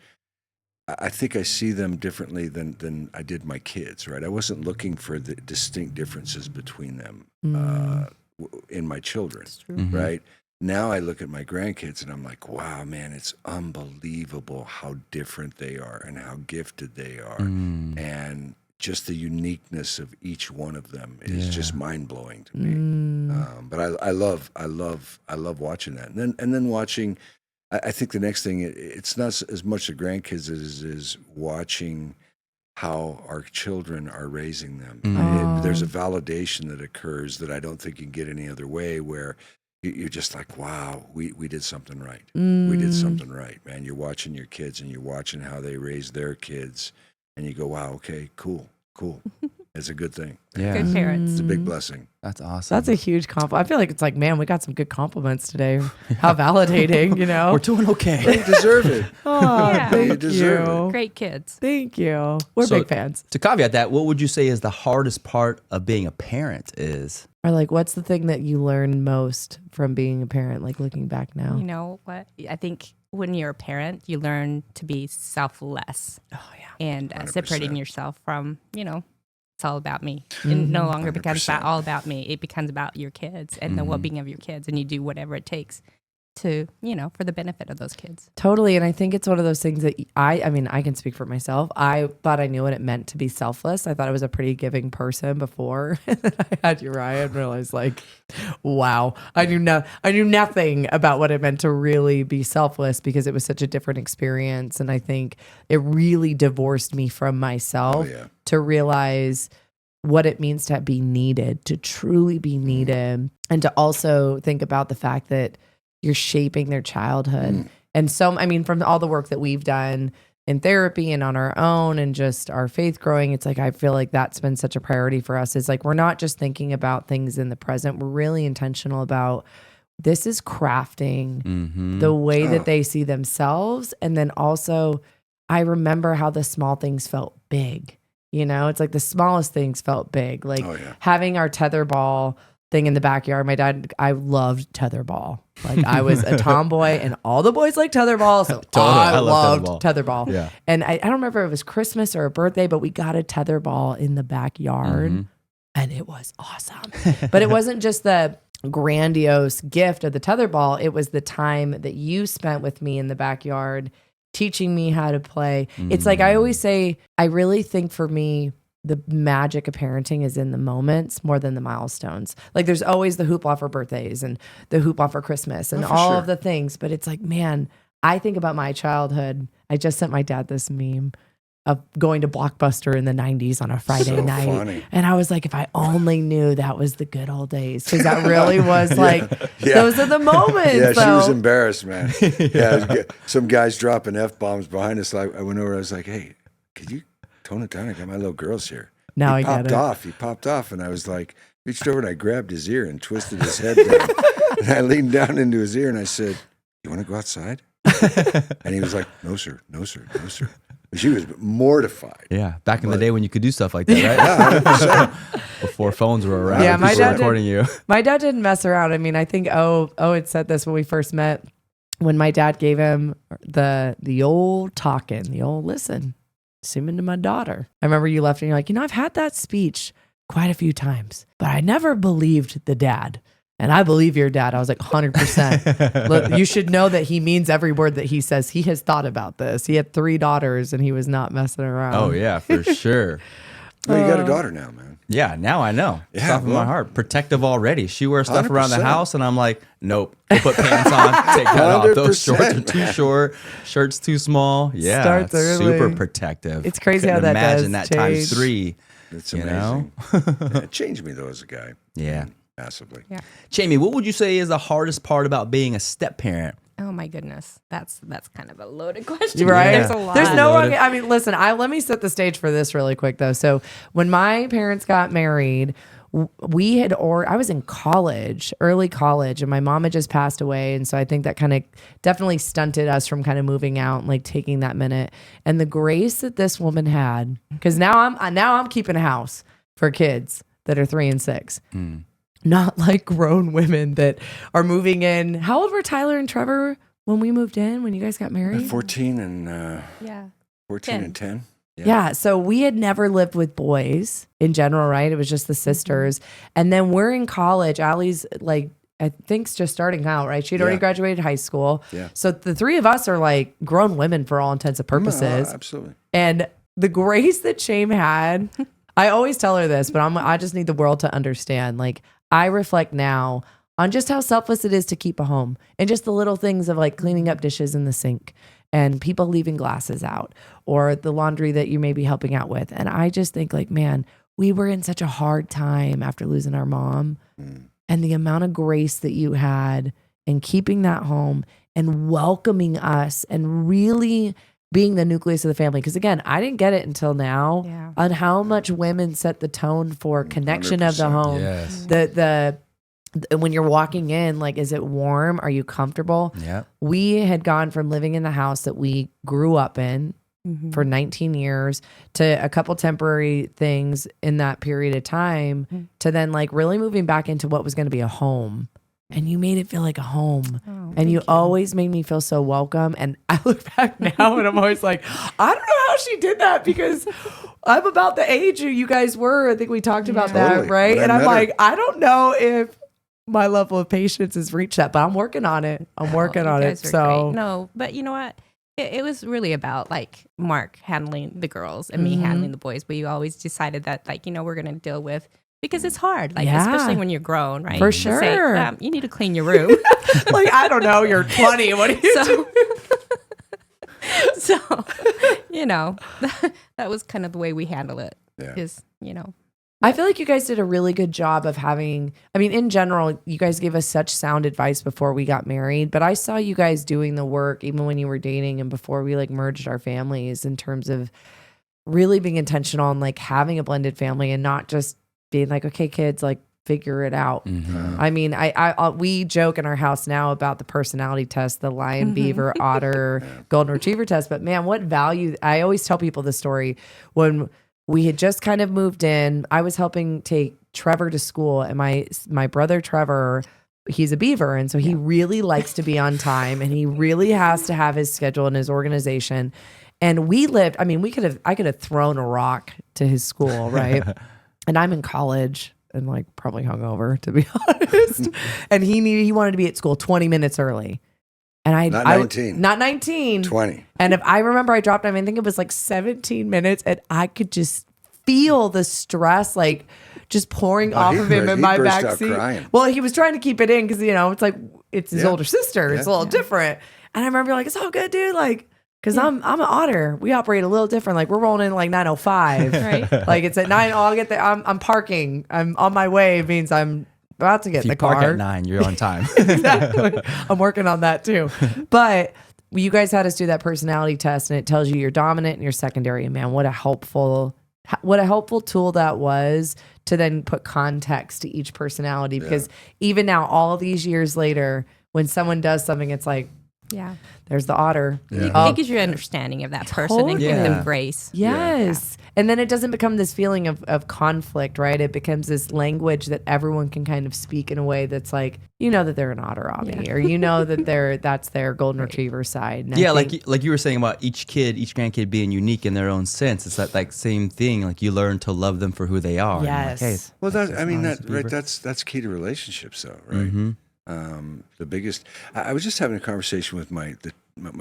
I think I see them differently than I did my kids, right? I wasn't looking for the distinct differences between them in my children, right? Now I look at my grandkids and I'm like, wow, man, it's unbelievable how different they are and how gifted they are. And just the uniqueness of each one of them is just mind blowing to me. But I love watching that. And then watching, I think the next thing, it's not as much the grandkids as it is watching how our children are raising them. There's a validation that occurs that I don't think you can get any other way, where you're just like, wow, we did something right. We did something right, man. You're watching your kids and you're watching how they raise their kids, and you go, wow, okay, cool. It's a good thing. Yeah. Good parents. It's a big blessing. That's awesome. That's a huge compliment. I feel like it's like, man, we got some good compliments today. How validating, you know? We're doing okay. They deserve it. Oh, Yeah. thank They deserve you. Great kids. Thank you. We're So- big fans. To caveat that, what would you say is the hardest part of being a parent is? Or like, what's the thing that you learn most from being a parent, like looking back now? You know what? I think when you're a parent, you learn to be selfless. Oh, yeah. And 100%. separating yourself from, it's all about me. It no longer becomes 100%. all about me. It becomes about your kids and the well-being of your kids. And you do whatever it takes to, for the benefit of those kids. Totally. And I think it's one of those things that I mean, I can speak for myself. I thought I knew what it meant to be selfless. I thought I was a pretty giving person before. And then I had Uriah and realized, like, wow, I knew nothing about what it meant to really be selfless, because it was such a different experience. And I think it really divorced me from myself to realize what it means to be needed, to truly be needed, and to also think about the fact that you're shaping their childhood. And so, I mean, from all the work that we've done in therapy and on our own and just our faith growing, it's like, I feel like that's been such a priority for us. It's like, we're not just thinking about things in the present. We're really intentional about, this is crafting the way that they see themselves. And then also, I remember how the small things felt big. It's like the smallest things felt big. Like having our tetherball thing in the backyard. My dad, I loved tetherball. Like, I was a tomboy and all the boys liked tetherball. So I loved tetherball. Yeah. And I don't remember if it was Christmas or a birthday, but we got a tetherball in the backyard and it was awesome. But it wasn't just the grandiose gift of the tetherball. It was the time that you spent with me in the backyard, teaching me how to play. It's like, I always say, I really think for me, the magic of parenting is in the moments more than the milestones. Like, there's always the hoopla for birthdays and the hoopla for Christmas and all of the things. But it's like, man, I think about my childhood. I just sent my dad this meme of going to Blockbuster in the 90s on a Friday night. Funny. And I was like, if I only knew that was the good old days. Because that really was those are the moments. Yeah, she though. was embarrassed, man. Yeah, some guys dropping F-bombs behind us. I went over, I was like, hey, could you tone it down? I got my little girls here. Now He I get it. He popped off, and I was like, reached over and I grabbed his ear and twisted his head down. And I leaned down into his ear and I said, you want to go outside? And he was like, no, sir, no, sir, no, sir. And she was mortified. Yeah. Back in the day when you could do stuff like that, right? Yeah, 100%. Before phones were around. Yeah, my people were dad recording you. My dad didn't mess around. I mean, I think had said this when we first met, when my dad gave him the old talking, the old listen, assuming to my daughter. I remember you left and you're like, I've had that speech quite a few times, but I never believed the dad. And I believe your dad. I was like, 100%. Look, you should know that he means every word that he says. He has thought about this. He had 3 daughters and he was not messing around. Oh, yeah, for sure. Well, you got a daughter now, man. Yeah, now I know. Yeah, Stuff in my well, heart. Protective already. She wears stuff around the 100%. house, and I'm like, nope. Put pants on. Take that off. Those 100%, shorts are too short. Shirts too small. Yeah, Starts it's early. super protective. It's crazy Couldn't how that imagine does that times change. 3. It's You amazing. know? Yeah, it changed me, though, as a guy. Yeah. Massively. Yeah. Jamie, what would you say is the hardest part about being a step parent? Oh my goodness. That's kind of a loaded question. Right? There's a lot. There's no Loaded. I mean, listen, let me set the stage for this really quick though. So when my parents got married, I was in college, early college, and my mom had just passed away. And so I think that kind of definitely stunted us from kind of moving out and like taking that minute. And the grace that this woman had, because now I'm keeping a house for kids that are 3 and 6. Not like grown women that are moving in. How old were Tyler and Trevor when we moved in, when you guys got married? 14 and Yeah. 14 10. and 10. Yeah. So we had never lived with boys in general, right? It was just the sisters. And then we're in college. Allie's like, I think's just starting out, right? She'd already Yeah. graduated high school. Yeah. So the three of us are like grown women for all intents and purposes. Absolutely. And the grace that Shame had, I always tell her this, but I just need the world to understand. Like, I reflect now on just how selfless it is to keep a home and just the little things of like cleaning up dishes in the sink and people leaving glasses out or the laundry that you may be helping out with. And I just think like, man, we were in such a hard time after losing our mom, and the amount of grace that you had in keeping that home and welcoming us and really being the nucleus of the family. Because again, I didn't get it until now on how much women set the tone for connection of the 100%. home. Yes. The when you're walking in, like, is it warm? Are you comfortable? Yeah. We had gone from living in the house that we grew up in for 19 years to a couple temporary things in that period of time to then like really moving back into what was going to be a home. And you made it feel like a home. And you always made me feel so welcome. And I look back now and I'm always like, I don't know how she did that because I'm about the age you guys were. I think we talked about that, Totally. right? When I And I'm met her- like, I don't know if my level of patience has reached that, but I'm working on it. I'm working on it. So No, but you know what? It was really about like Mark handling the girls and me handling the boys. But you always decided that like, we're going to deal with, because it's hard, like especially when you're grown, right? For To say, sure. you need to clean your room. like, I don't know, you're 20. What are you doing? So, that was kind of the way we handle it. Yeah. Is, I feel like you guys did a really good job of in general, you guys gave us such sound advice before we got married, but I saw you guys doing the work even when you were dating and before we like merged our families in terms of really being intentional on like having a blended family and not just being like, okay, kids, like figure it out. I mean, we joke in our house now about the personality test, the lion, beaver, otter, golden retriever test. But man, what value, I always tell people the story when we had just kind of moved in. I was helping take Trevor to school, and my brother Trevor, he's a beaver, and so he really likes to be on time, and he really has to have his schedule and his organization. And we lived. I mean, I could have thrown a rock to his school, right? And I'm in college and like probably hungover, to be honest. And he wanted to be at school 20 minutes early. And Not 19. Not 19. 20. And if I remember, I dropped him, I think it was like 17 minutes, and I could just feel the stress like just pouring off of him in my burst out backseat. crying. Well, he was trying to keep it in because, it's like, it's his Yeah. older sister. It's a little different. And I remember like, it's all good, dude. Like, because I'm an Otter. We operate a little different. Like, we're rolling in like 9:05. right? Like, it's at 9. Oh, I'll get there. I'm parking. I'm on my way. It means I'm about to get If in you the car. park at 9, you're on time. Exactly. I'm working on that too. But you guys had us do that personality test, and it tells you you're dominant and you're secondary. And man, what a helpful tool that was to then put context to each personality. Because even now, all these years later, when someone does something, it's like, Yeah. there's the Otter. It gives you an understanding of that person and give Totally. them grace. Yes. And then it doesn't become this feeling of conflict, right? It becomes this language that everyone can kind of speak in a way that's like, that they're an Otter Aubie, or that that's their golden retriever side. And I Yeah, think- like you were saying about each grandkid being unique in their own sense. It's that like same thing. Like you learn to love them for who they are. And Yes. Like, hey, Well, honest beaver. that's key to relationships, though, right? The biggest. I was just having a conversation with my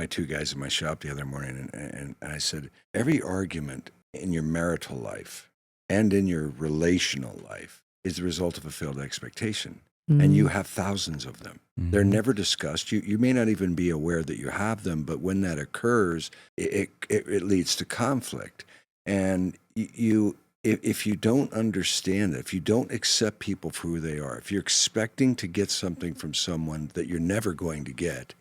two guys in my shop the other morning, and I said every argument in your marital life and in your relational life is the result of a failed expectation, and you have thousands of them. They're never discussed. You may not even be aware that you have them, but when that occurs, it leads to conflict, and if you don't understand it, if you don't accept people for who they are, if you're expecting to get something from someone that you're never going to get,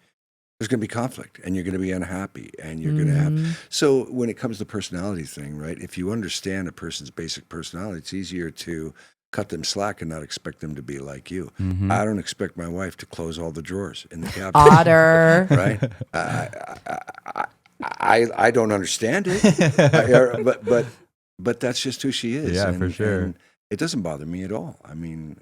there's going to be conflict and you're going to be unhappy and you're going to have. So when it comes to the personality thing, right, if you understand a person's basic personality, it's easier to cut them slack and not expect them to be like you. I don't expect my wife to close all the drawers in the cabinet. Otter. Right? I don't understand it, but that's just who she is. Yeah, for sure. And it doesn't bother me at all. I mean,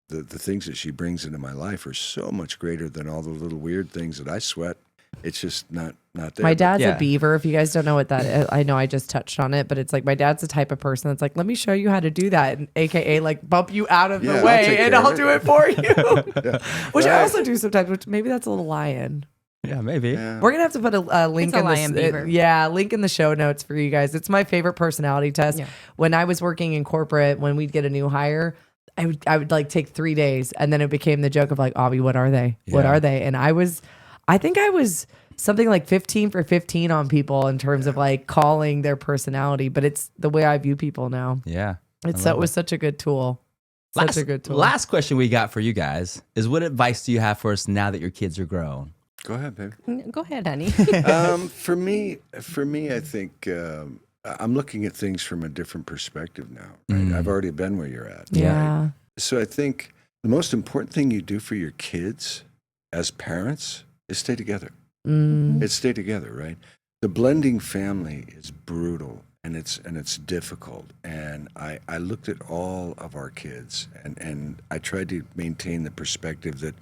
the things that she brings into my life are so much greater than all the little weird things that I sweat It's just not there. My But dad's Yeah. a Beaver. If you guys don't know what that is, I know I just touched on it, but it's like my dad's the type of person that's like, let me show you how to do that, and AKA like bump you out of Yeah, the I'll way take and care of I'll it. do it for you. Which I Right. also do sometimes, which maybe that's a little lion. Yeah, maybe. Yeah. We're gonna have to put a link It's a in lion beaver. link in the show notes for you guys. It's my favorite personality test. Yeah. When I was working in corporate, when we'd get a new hire, I would like take 3 days, and then it became the joke of like, Avi, what are they? What Yeah. are they? And I think I was something like 15 for 15 on people in terms of like calling their personality, but it's the way I view people now. Yeah. It was such a good tool. Such a good tool. Last question we got for you guys is, what advice do you have for us now that your kids are grown? Go ahead, baby. Go ahead, honey. For me, I think I'm looking at things from a different perspective now. Right? I've already been where you're at. Yeah. So I think the most important thing you do for your kids as parents is stay together. It's stay together, right? The blending family is brutal and it's difficult. And I looked at all of our kids and I tried to maintain the perspective that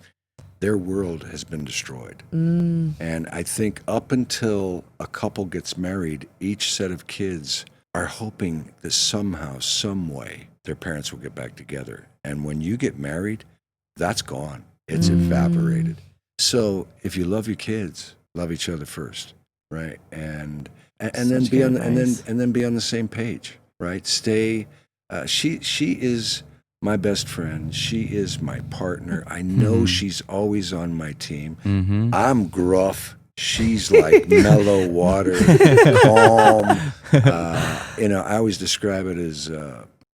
their world has been destroyed. And I think up until a couple gets married, each set of kids are hoping that somehow, some way, their parents will get back together. And when you get married, that's gone. It's evaporated. So if you love your kids, love each other first, right? And then be on and then be on the same page, right? Stay. She is my best friend. She is my partner. I know she's always on my team. I'm gruff. She's like mellow water, calm. I always describe it as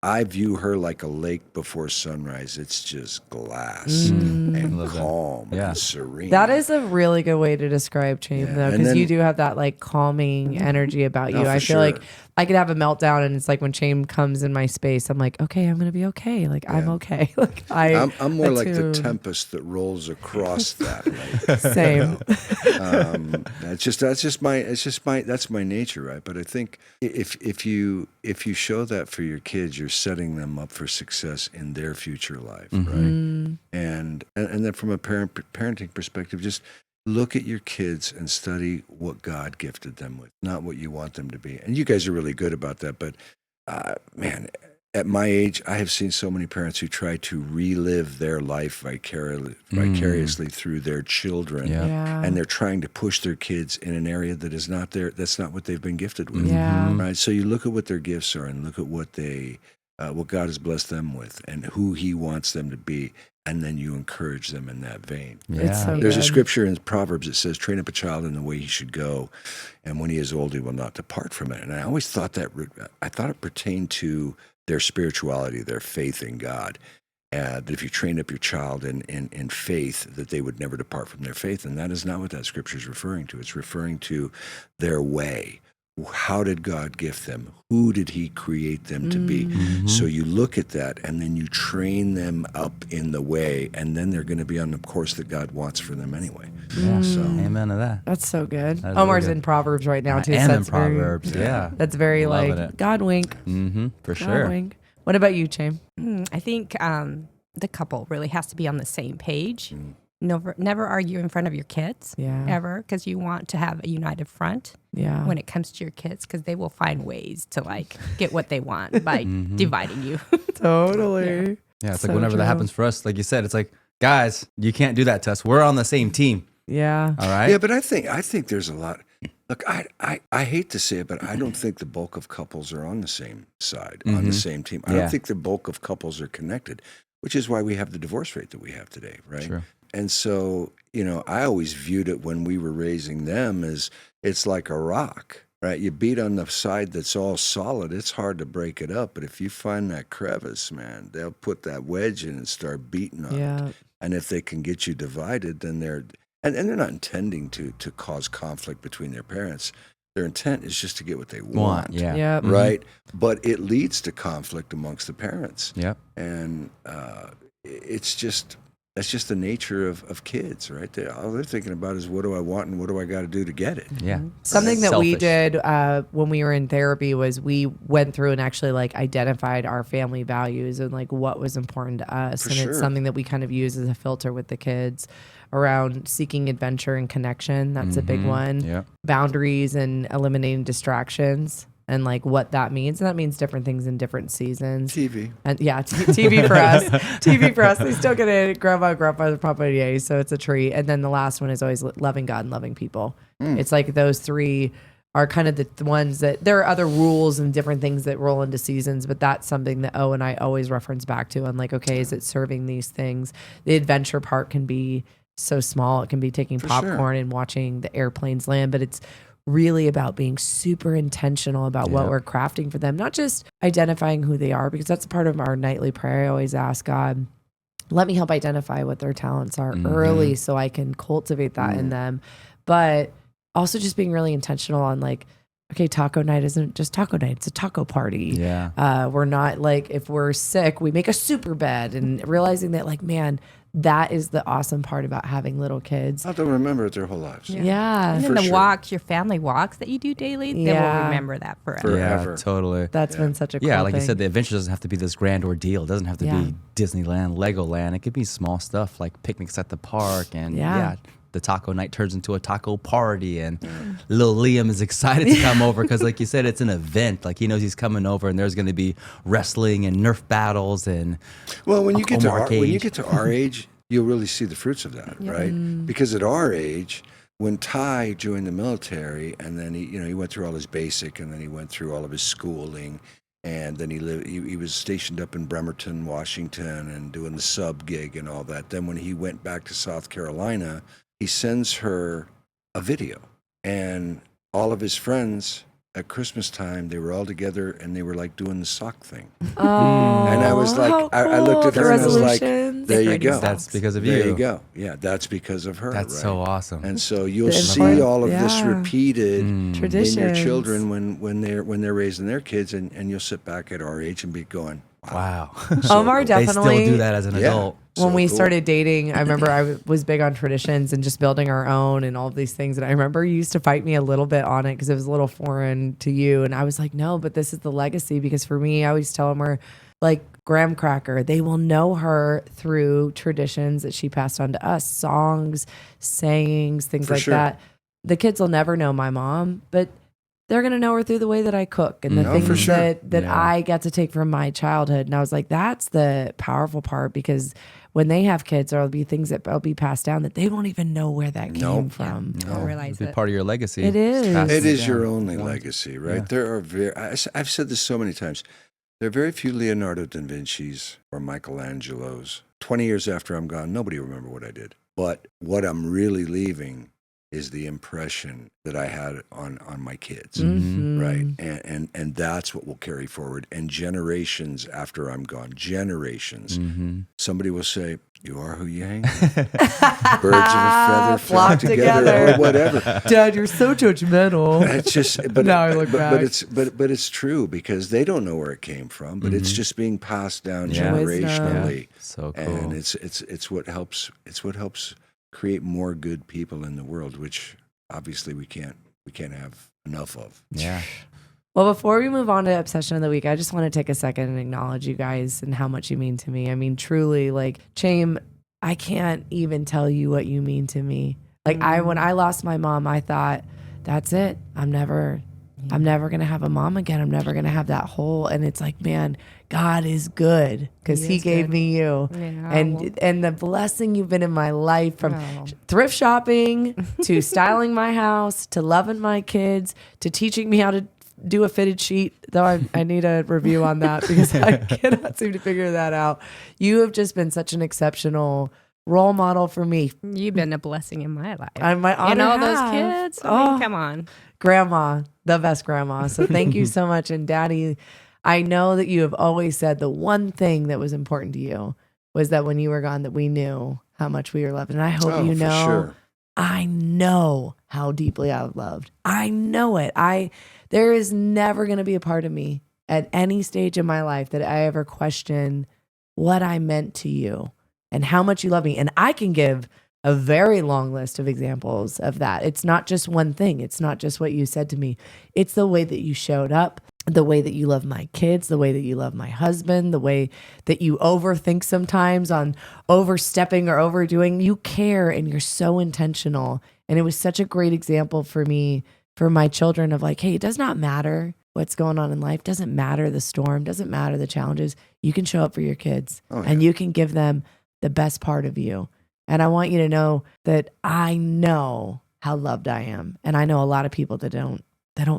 I view her like a lake before sunrise. It's just glass and Love that. calm Yeah. and serene. That is a really good way to describe Chaim, Yeah, though, and because then- you do have that like calming energy about No, you. for I feel like sure. I could have a meltdown, and it's like when Chaim comes in my space, I'm like, okay, I'm gonna be okay. Like I'm okay. Like I'm more like the attune. tempest that rolls across that lake. Same. That's my nature, right? But I think if you show that for your kids, you're setting them up for success in their future life, right? And then from a parenting perspective, just look at your kids and study what God gifted them with, not what you want them to be. And you guys are really good about that. But man, at my age, I have seen so many parents who try to relive their life vicariously through their children. Yeah. Yeah. And they're trying to push their kids in an area that is not that's not what they've been gifted with. Yeah. Right. So you look at what their gifts are and look at what what God has blessed them with and who He wants them to be. And then you encourage them in that vein. It's so There's a good. scripture in Proverbs that says, train up a child in the way he should go. And when he is old, he will not depart from it. And I always thought it pertained to their spirituality, their faith in God. That if you train up your child in faith, that they would never depart from their faith. And that is not what that scripture is referring to. It's referring to their way. How did God gift them? Who did He create them to be? So you look at that and then you train them up in the way, and then they're going to be on the course that God wants for them anyway. Yeah. So Amen to that. That's so good. That is Omar's really good. in Proverbs right now too. I so am in that's very- Proverbs. Yeah. That's very Loving like it. God wink. For God sure. wink. What about you, Chaim? I think the couple really has to be on the same page. Never argue in front of your kids, Yeah. ever, because you want to have a united front Yeah. when it comes to your kids, because they will find ways to like get what they want by dividing you. Totally. Yeah. It's So like whenever true. that happens for us, like you said, it's like, guys, you can't do that to us. We're on the same team. Yeah. All right. yeah, but I think there's a lot. Look, I hate to say it, but I don't think the bulk of couples are on the same side, on the same team. I Yeah. don't think the bulk of couples are connected, which is why we have the divorce rate that we have today, right? True. And so, I always viewed it when we were raising them as it's like a rock, right? You beat on the side that's all solid, it's hard to break it up. But if you find that crevice, man, they'll put that wedge in and start beating on it. Yeah. And if they can get you divided, then they're not intending to cause conflict between their parents. Their intent is just to get what they want. Yeah. Yep. Right? But it leads to conflict amongst the parents. Yep. And it's just, that's just the nature of kids, right? All they're thinking about is what do I want and what do I got to do to get it. Yeah. Something that we Selfish. did when we were in therapy was we went through and actually like identified our family values and like what was important to us. For And sure. it's something that we kind of use as a filter with the kids around seeking adventure and connection. That's a big one. Yeah. Boundaries and eliminating distractions and like what that means. And that means different things in different seasons. TV. And yeah, TV for us. TV for us. They still get it. Grandma, grandpa, papa, yay. So it's a treat. And then the last one is always loving God and loving people. It's like those three are kind of the ones that there are other rules and different things that roll into seasons, but that's something that O and I always reference back to. I'm like, okay, is it serving these things? The adventure part can be so small. It can be taking For popcorn and watching the airplanes land, but it's really about being super intentional about what we're crafting for them, not just identifying who they are, because that's part of our nightly prayer. I always ask God, let me help identify what their talents are early so I can cultivate that in them. But also just being really intentional on like, okay, taco night isn't just taco night, it's a taco party. Yeah. We're not like, if we're sick, we make a super bed, and realizing that like, man, that is the awesome part about having little kids. They'll remember it their whole lives. Yeah. And then For the sure. walks, your family walks that you do daily, they will Yeah. remember that forever. Forever. Yeah, totally. That's been such a cool Yeah, like thing. you said, the adventure doesn't have to be this grand ordeal. It doesn't have to Yeah. be Disneyland, Legoland. It could be small stuff like picnics at the park, and Yeah. the taco night turns into a taco party, and little Liam is excited to come over because, like you said, it's an event. Like he knows he's coming over, and there's going to be wrestling and Nerf battles and Well, when you get to Omar our, when you cage. get to our age, you'll really see the fruits of that, right? Because at our age, when Ty joined the military, and then he went through all his basic, and then he went through all of his schooling, and then he was stationed up in Bremerton, Washington, and doing the sub gig and all that. Then when he went back to South Carolina, he sends her a video, and all of his friends at Christmas time, they were all together and they were like doing the sock thing. Oh, And I was like, how I looked at cool. her The and I was like, resolutions. there you Decorating go. that's because of There you. you go. Yeah, that's because of her. That's right? so awesome. And so you'll The see important- all of this yeah. repeated in Traditions. your children when they're raising their kids, and you'll sit back at our age and be going, Wow. Omar They definitely still do that as an Yeah. adult. when So we cool. started dating, I remember I was big on traditions and just building our own and all of these things. And I remember you used to fight me a little bit on it because it was a little foreign to you. And I was like, no, but this is the legacy. Because for me, I always tell them we're like graham cracker. They will know her through traditions that she passed on to us, songs, sayings, things For like sure. that. The kids will never know my mom, but they're going to know her through the way that I cook and the Oh, for things sure. that Yeah. I get to take from my childhood. And I was like, that's the powerful part, because when they have kids, there'll be things that will be passed down that they won't even know where that came Nope. from. Don't realize It'd be it. part of your legacy. It is. Passing It is down. your only legacy, right? Yeah. There are I've said this so many times. There are very few Leonardo da Vinci's or Michelangelo's. 20 years after I'm gone, nobody will remember what I did. But what I'm really leaving is the impression that I had on my kids, Mhm. right? And that's what will carry forward. And generations after I'm gone, generations, somebody will say, "You are who you hang with. Birds of a feather flock together," or whatever. Dad, you're so judgmental. It's just, but Now I look back. but it's true, because they don't know where it came from, but it's just being passed down Yeah. generationally, So cool. and it's what helps. It's what helps create more good people in the world, which obviously we can't have enough of. Yeah. Well, before we move on to Obsession of the Week, I just want to take a second and acknowledge you guys and how much you mean to me. I mean, truly, like, Chame, I can't even tell you what you mean to me. Like, when I lost my mom, I thought, that's it. I'm never going to have a mom again. I'm never going to have that hole. And it's like, man, God is good, because he is gave good. me you. Yeah, And the blessing you've been in my life, from Oh. thrift shopping to styling my house to loving my kids to teaching me how to do a fitted sheet, though I need a review on that because I cannot seem to figure that out. You have just been such an exceptional role model for me. You've been a blessing in my life. And my honor and all those have. kids. I mean, Oh. come on. Grandma, the best grandma. So thank you so much. And Daddy, I know that you have always said the one thing that was important to you was that when you were gone, that we knew how much we were loved. And I hope Oh, you for know, sure. I know how deeply I loved. I know it. There is never going to be a part of me at any stage in my life that I ever question what I meant to you. and how much you love me. And I can give a very long list of examples of that. It's not just one thing. It's not just what you said to me. It's the way that you showed up, the way that you love my kids, the way that you love my husband, the way that you overthink sometimes on overstepping or overdoing. You care and you're so intentional. And it was such a great example for me, for my children of like, hey, it does not matter what's going on in life. Doesn't matter the storm, doesn't matter the challenges. You can show up for your kids and you can give them the best part of you. And I want you to know that I know how loved I am. And I know a lot of people that don't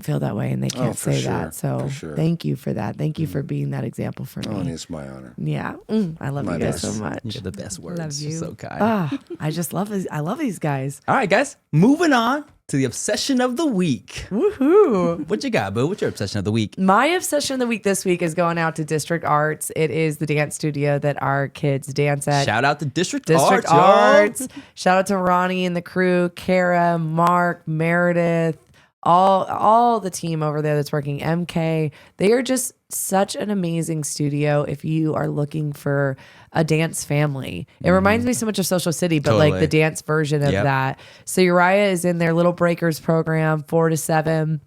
feel that way and they can't say that. So thank you for that. Thank you for being that example for me. Oh, and it's my honor. Yeah. I love you guys so much. You get the best words. Love you. You're so kind. I just love this. I love these guys. All right, guys. Moving on to the obsession of the week. Woohoo. What you got, boo? What's your obsession of the week? My obsession of the week this week is going out to District Arts. It is the dance studio that our kids dance at. Shout out to District Arts. Arts. Shout out to Ronnie and the crew, Kara, Mark, Meredith, all the team over there that's working, MK. They are just such an amazing studio if you are looking for a dance family. It reminds me so much of Social City, but like the dance version of that. So Uriah is in their Little Breakers program, 4 to 7.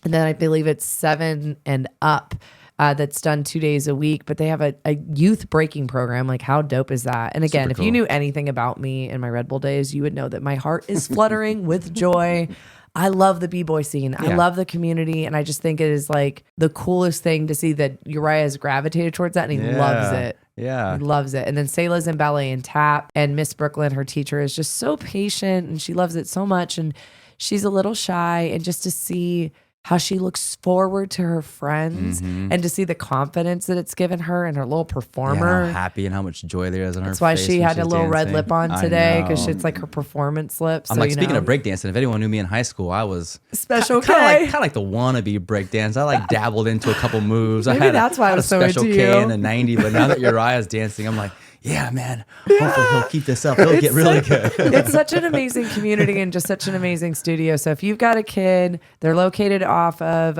And then I believe it's 7 and up. That's done 2 days a week, but they have a youth breaking program. Like, how dope is that? And again, if you knew anything about me in my Red Bull days, you would know that my heart is fluttering with joy. I love the B-boy scene. Yeah. I love the community. And I just think it is like the coolest thing to see that Uriah has gravitated towards that and he loves it. Yeah. He loves it. And then Selah's in ballet and tap. And Miss Brooklyn, her teacher, is just so patient and she loves it so much. And she's a little shy. And just to see how she looks forward to her friends and to see the confidence that it's given her and her little performer. Yeah, how happy and how much joy there is on her face. That's why she had a little red lip on today because know. it's like her performance lip. I'm so, like, speaking of breakdancing, if anyone knew me in high school, I was Special kind of like the wannabe breakdance. I like dabbled into a couple moves. Maybe that's why I was so into Special you. K in the 90, but now that Uriah's dancing, I'm like, yeah, man. Hopefully he'll keep this up. He'll get really good. It's such an amazing community and just such an amazing studio. So if you've got a kid, they're located off of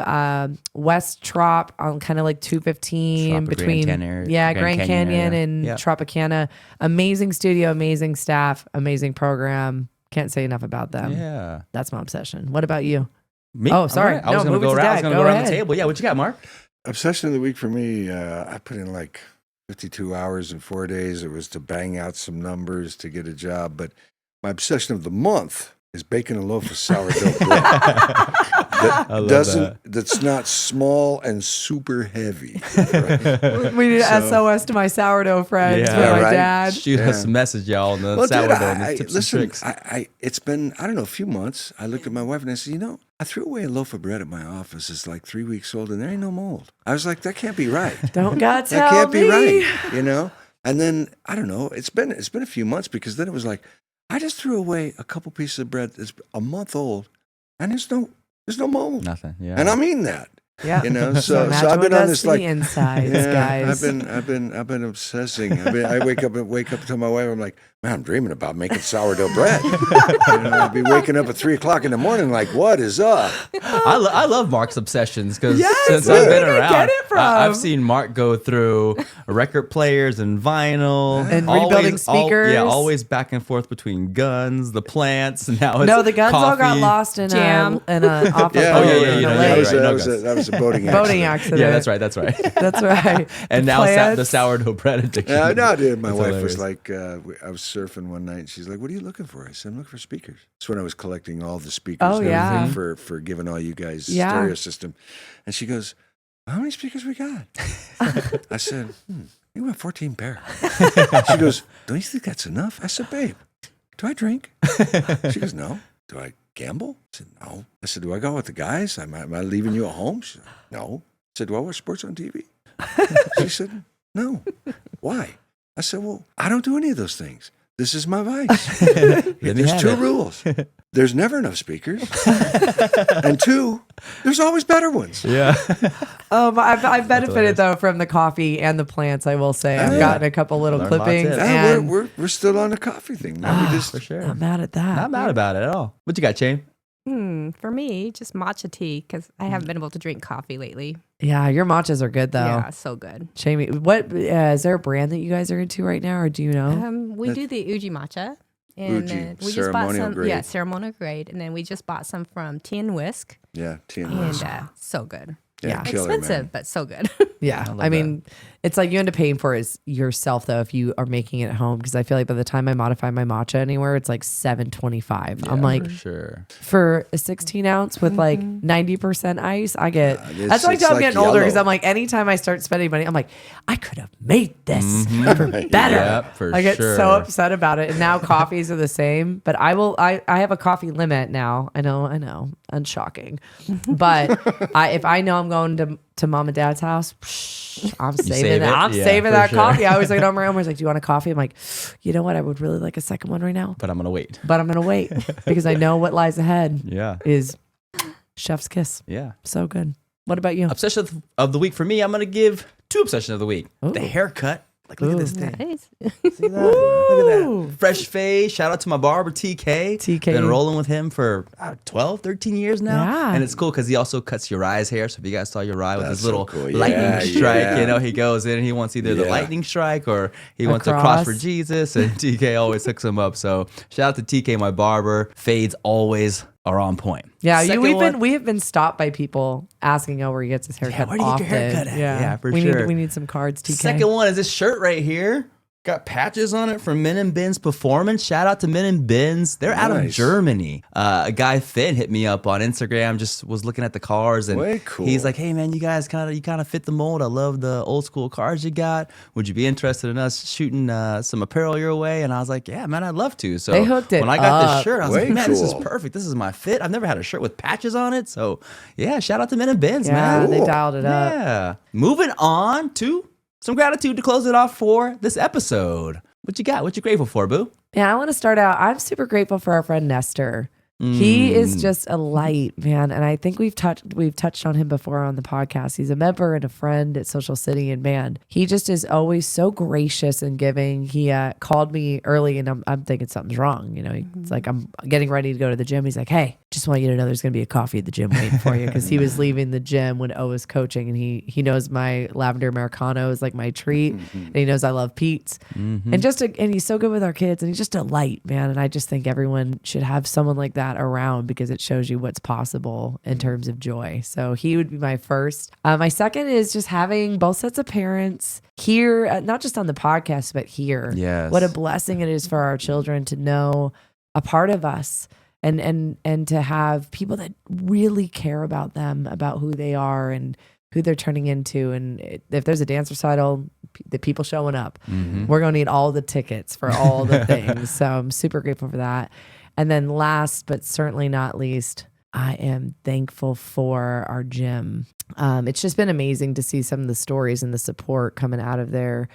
West Trop on kind of like 215 between Grand Canyon and Tropicana. Amazing studio, amazing staff, amazing program. Can't say enough about them. Yeah. That's my obsession. What about you? Me? Oh, sorry. Right. I was going to go around the table. Yeah, what you got, Mark? Obsession of the week for me, I put in like 52 hours in 4 days. It was to bang out some numbers to get a job. But my obsession of the month is baking a loaf of sourdough bread that's not small and super heavy. Right? We need an SOS to my sourdough friends for my dad. Shoot us a message, y'all, on the sourdough tips and tricks. It's been, I don't know, a few months. I looked at my wife and I said, I threw away a loaf of bread at my office. It's like 3 weeks old and there ain't no mold. I was like, that can't be right. Don't God tell that can't me. be right, And then, I don't know, it's been a few months because then it was like, I just threw away a couple pieces of bread that's a month old and there's no mold. Nothing, yeah. And I mean that. Yeah. So I've been on this like insides, guys. I've been obsessing. I wake up and tell my wife, I'm like, man, I'm dreaming about making sourdough bread. I'd be waking up at 3:00 in the morning, like, what is up? I love Mark's obsessions because since I've been around, I've seen Mark go through record players and vinyl and rebuilding speakers. Always back and forth between guns, the plants, and now it's the guns coffee. all got lost in Jam. Off That was a boating accident. Yeah, that's right. That's right. And now the sourdough bread addiction. Yeah, no, dude. My That's wife hilarious. was like, I was surfing one night, and she's like, "What are you looking for?" I said, "I'm looking for speakers." That's when I was collecting all the speakers and everything for giving all you guys stereo system. And she goes, "How many speakers we got?" I said, "You got 14 pair." She goes, "Don't you think that's enough?" I said, "Babe, do I drink?" She goes, "No." "Do I gamble?" I said, "No." I said, "Do I go out with the guys? Am I leaving you at home?" She said, "No." I said, "Do I watch sports on TV?" She said, "No." "Why?" I said, "Well, I don't do any of those things. This is my vice." There's two rules. There's never enough speakers. And 2, there's always better ones. Yeah. I've benefited though from the coffee and the plants. I will say I've gotten a couple little Learned clippings. lots And we're still on the coffee thing. For sure. Not mad at that. Not mad about it at all. What you got, Shane? For me, just matcha tea because I haven't been able to drink coffee lately. Yeah, your matchas are good though. Yeah, so good. Jamie, what is there a brand that you guys are into right now, or do you know? We do the Uji matcha. And Uji, then we just bought ceremonial some, grade. yeah, ceremonial grade. And then we just bought some from Tea and Whisk. Yeah, tea and And whisk. so good. Yeah. Killer, man. Expensive, but so good. Yeah, love I mean, it's like you end up paying for it yourself though if you are making it at home. Because I feel like by the time I modify my matcha anywhere, it's like $7.25. I'm like, for sure. for a 16 ounce with like 90% ice, I get. That's like it's I'm like getting older because yellow. I'm like, anytime I start spending money, I'm like, I could have made this for better. Yep, for I get sure. so upset about it. And now coffees are the same, but I have a coffee limit now. I know, unshocking. But if I know I'm going to mom and dad's house, I'm saving save that. it? I'm Yeah, saving for that sure. coffee. I always like, Omar's like, do you want a coffee? I'm like, you know what? I would really like a second one right now, But I'm gonna wait. but I'm going to wait because I know what lies ahead Yeah. is chef's kiss. Yeah. So good. What about you? Obsession of the week for me, I'm gonna give 2 obsession of the week. Ooh. The haircut. Like, look at this thing. Nice. See that? Look at that. Fresh fade. Shout out to my barber, TK. TK. Been rolling with him for 12, 13 years now. Yeah. And it's cool because he also cuts Uriah's hair. So if you guys saw Uriah with That's his little so cool. lightning Yeah, strike, yeah. you know, he goes in and he wants either the Yeah. lightning strike or he wants a cross. cross for Jesus. And TK always hooks him up. So shout out to TK, my barber. Fades always are on point. Yeah, Second we have been stopped by people asking, where he gets his haircut. where do you get your often. haircut at? Yeah, Yeah, for we sure. we need some cards. TK. Second one is this shirt right here. Got patches on it from Min and Bin's Performance. Shout out to Min and Bin's. They're out of Nice. Germany. A guy Finn hit me up on Instagram. Just was looking at the cars and Way cool. he's like, "Hey man, you guys kind of fit the mold. I love the old school cars you got. Would you be interested in us shooting some apparel your way?" And I was like, "Yeah, man, I'd love to." So They hooked it when I got this up. shirt, I was Way like, "Man, this is cool. perfect. This is my fit. I've never had a shirt with patches on it." So yeah, shout out to Min and Bin's, Yeah, man. they dialed it up. Yeah. Moving on to some gratitude to close it off for this episode. What you got? What you grateful for, boo? Yeah, I want to start out. I'm super grateful for our friend Nestor. He is just a light, man, and I think we've touched on him before on the podcast. He's a member and a friend at Social City, and man, he just is always so gracious and giving. He called me early, and I'm thinking something's wrong. You know, it's like I'm getting ready to go to the gym. He's like, "Hey, just want you to know there's gonna be a coffee at the gym waiting for you," because he was leaving the gym when O was coaching, and he knows my lavender Americano is like my treat, and he knows I love Pete's, and he's so good with our kids, and he's just a light, man. And I just think everyone should have someone like that around because it shows you what's possible in terms of joy. So he would be my first. My second is just having both sets of parents here, not just on the podcast, but here. Yes. What a blessing it is for our children to know a part of us and to have people that really care about them, about who they are and who they're turning into. And if there's a dance recital, the people showing up, we're going to need all the tickets for all the things. So I'm super grateful for that. And then last, but certainly not least, I am thankful for our gym. It's just been amazing to see some of the stories and the support coming out of there.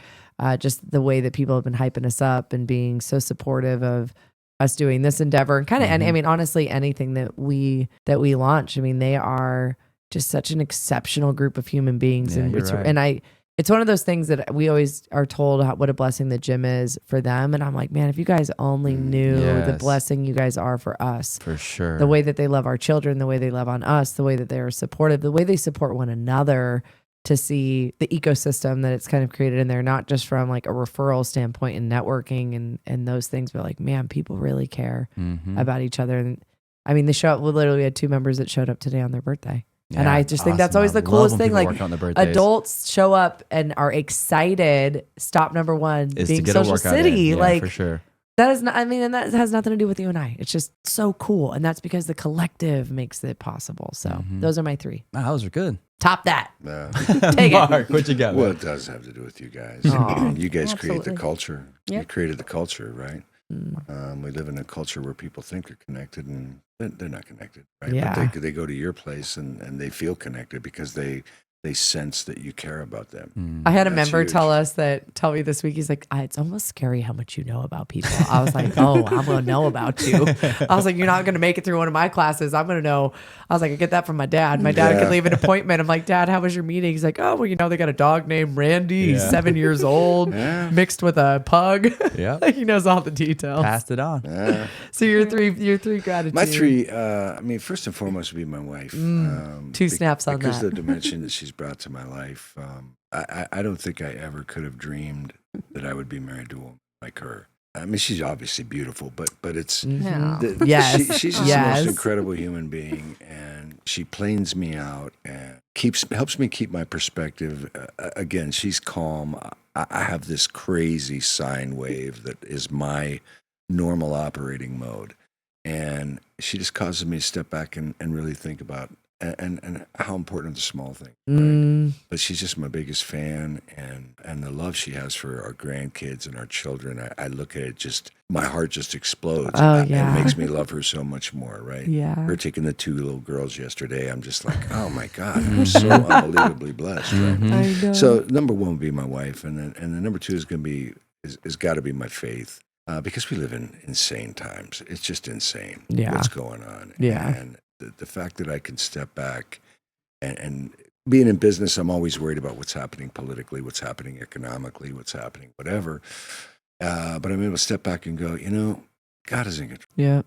Just the way that people have been hyping us up and being so supportive of us doing this endeavor and kind of, and I mean, honestly, anything that we launch, I mean, they are just such an exceptional group of human beings. Yeah, And you're it's, right. it's one of those things that we always are told what a blessing the gym is for them. And I'm like, man, if you guys only knew the Yes. blessing you guys are for us, For sure. the way that they love our children, the way they love on us, the way that they are supportive, the way they support one another, to see the ecosystem that it's kind of created in there, not just from like a referral standpoint and networking and those things, but like, man, people really care about each other. And I mean, they show up, we literally had 2 members that showed up today on their birthday. And Yeah, I just think that's awesome. always I the love coolest when thing. people Like work on their birthdays. adults show up and are excited. Stop number one Is to being get a Social workout in. City. Yeah, like for sure. that is not, I mean, and that has nothing to do with you and I. It's just so cool. And that's because the collective makes it possible. So those are my 3. Wow, those are good. Top that. No. Take it. Mark, what you got? Well, man? it does have to do with you guys. Aw. I mean, you guys create the Absolutely. culture. You Yep. created the culture, right? We live in a culture where people think they're connected and they're not connected, right? Yeah. But they go to your place and they feel connected because they sense that you care about them. I had a That's member huge. tell me this week, he's like, it's almost scary how much you know about people. I was like, oh, I'm going to know about you. I was like, you're not going to make it through one of my classes. I'm going to know. I was like, I get that from my dad. My dad Yeah. could leave an appointment. I'm like, Dad, how was your meeting? He's like, oh, well, they got a dog named Randy. He's 7 years old, Yeah. mixed with a pug. Yeah. He knows all the details. Passed it on. So your three gratitude. My 3, I mean, first and foremost would be my wife. 2 snaps on because that. the dimension that she's she's brought to my life. I don't think I ever could have dreamed that I would be married to a woman like her. I mean, she's obviously beautiful, but it's Yeah. Yes. she's just the Yes. most incredible human being, and she planes me out and helps me keep my perspective. Again, she's calm. I have this crazy sine wave that is my normal operating mode, and she just causes me to step back and really think about and how important the small things. Right? But she's just my biggest fan, and the love she has for our grandkids and our children. I look at it, just my heart just explodes. Oh, It yeah. makes me love her so much more. Right? Yeah. Her taking the 2 little girls yesterday. I'm just like, oh my God, I'm so unbelievably blessed. Right? I know. So number 1 would be my wife, and then number 2 is going to be is got to be my faith, because we live in insane times. It's just insane what's going on. Yeah. And the fact that I can step back and being in business, I'm always worried about what's happening politically, what's happening economically, what's happening, whatever. But I'm able to step back and go, God is in control. Yeah.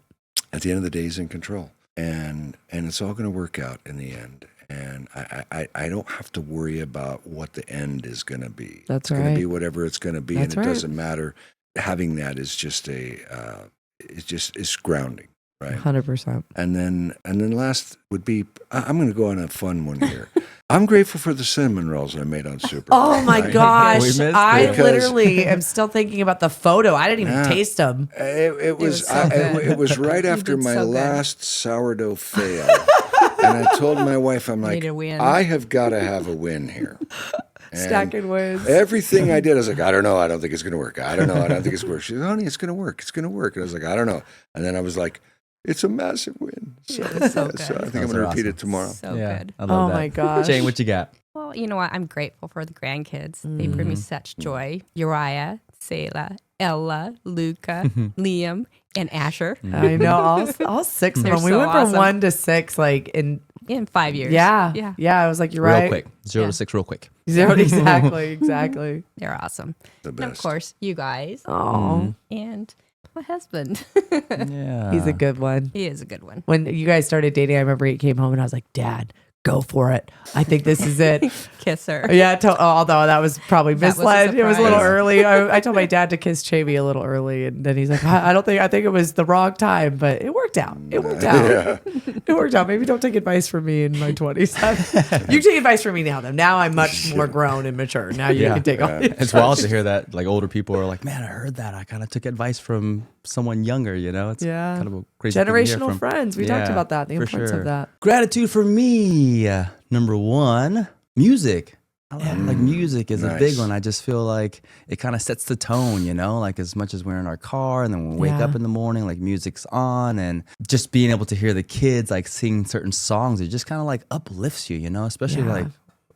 At the end of the day, he's in control. And it's all going to work out in the end. And I don't have to worry about what the end is going to be. That's it's going right. to be whatever it's going to be. That's and it right. doesn't matter. Having that is just it's grounding. Right. 100%. And then last would be, I'm going to go on a fun one here. I'm grateful for the cinnamon rolls I made on Super Bowl. Oh my right? gosh. We missed I it. Because- literally am still thinking about the photo. I didn't even Yeah. taste them. It was so good. it was right You after did my so good. last sourdough fail. And I told my wife, I'm like, Need a win. I have got to have a win here. And Stacking wins. everything I did, I was like, I don't know. I don't think it's going to work. I don't know. I don't think it's going to work. She said, honey, it's going to work. It's going to work. And I was like, I don't know. And then I was like, it's a massive win. So, It's so good. so I think I'm Those going to are repeat awesome. it tomorrow. So yeah, good. I love Oh that. my gosh. Jane, what you got? Well, you know what? I'm grateful for the grandkids. They bring me such joy. Uriah, Selah, Ella, Luca, Liam, and Asher I know all 6 of They're them. We so went from awesome. 1 to 6, like in in 5 years. yeah, Yeah. yeah. I was like, you're Real right. quick. 0 Yeah. to 6 real quick. 0 exactly. They're awesome. The And best. of course, you guys Oh, and my husband. Yeah. he's a good one. He is a good one. When you guys started dating, I remember he came home and I was like, Dad, go for it. I think this is it. Kiss her. Yeah, although that was probably That was a misled. It was a little surprise. early. I told my dad to kiss Chamey a little early, and then he's like, I think it was the wrong time, but it worked out. It worked out. Yeah. It worked out. Maybe don't take advice from me in my 20s. You take advice from me now, though. Now I'm much more grown and mature. Now you Yeah. can take all the It's wild to hear that. Like older people are like, man, I heard that. I kind of took advice from someone younger. It's Yeah. kind of a crazy thing to hear generational from. friends. We talked Yeah, about that, the for importance sure. of that. Gratitude for me. Number 1, music. I love like music is a big Nice. one. I just feel like it kind of sets the tone, like as much as we're in our car and then when we wake Yeah. up in the morning, like music's on, and just being able to hear the kids like sing certain songs, it just kind of like uplifts you, especially Yeah. like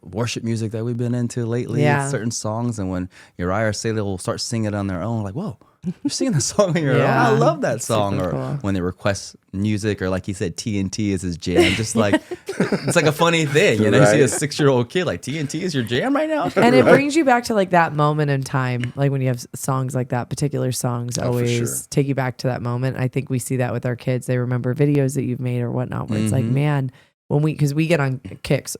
worship music that we've been into lately. Yeah. Certain songs, and when Uriah or Selah will start singing it on their own, like, whoa, you're singing the song on your Yeah. own. I love that song. Super Or cool. when they request music, or like he said, TNT is his jam. Just like it's like a funny thing, You see a Right. 6-year-old kid like TNT is your jam right now. And it brings you back to like that moment in time, like when you have songs like that, particular songs for always sure. take you back to that moment. I think we see that with our kids. They remember videos that you've made or whatnot, where it's like, man, because we get on kicks,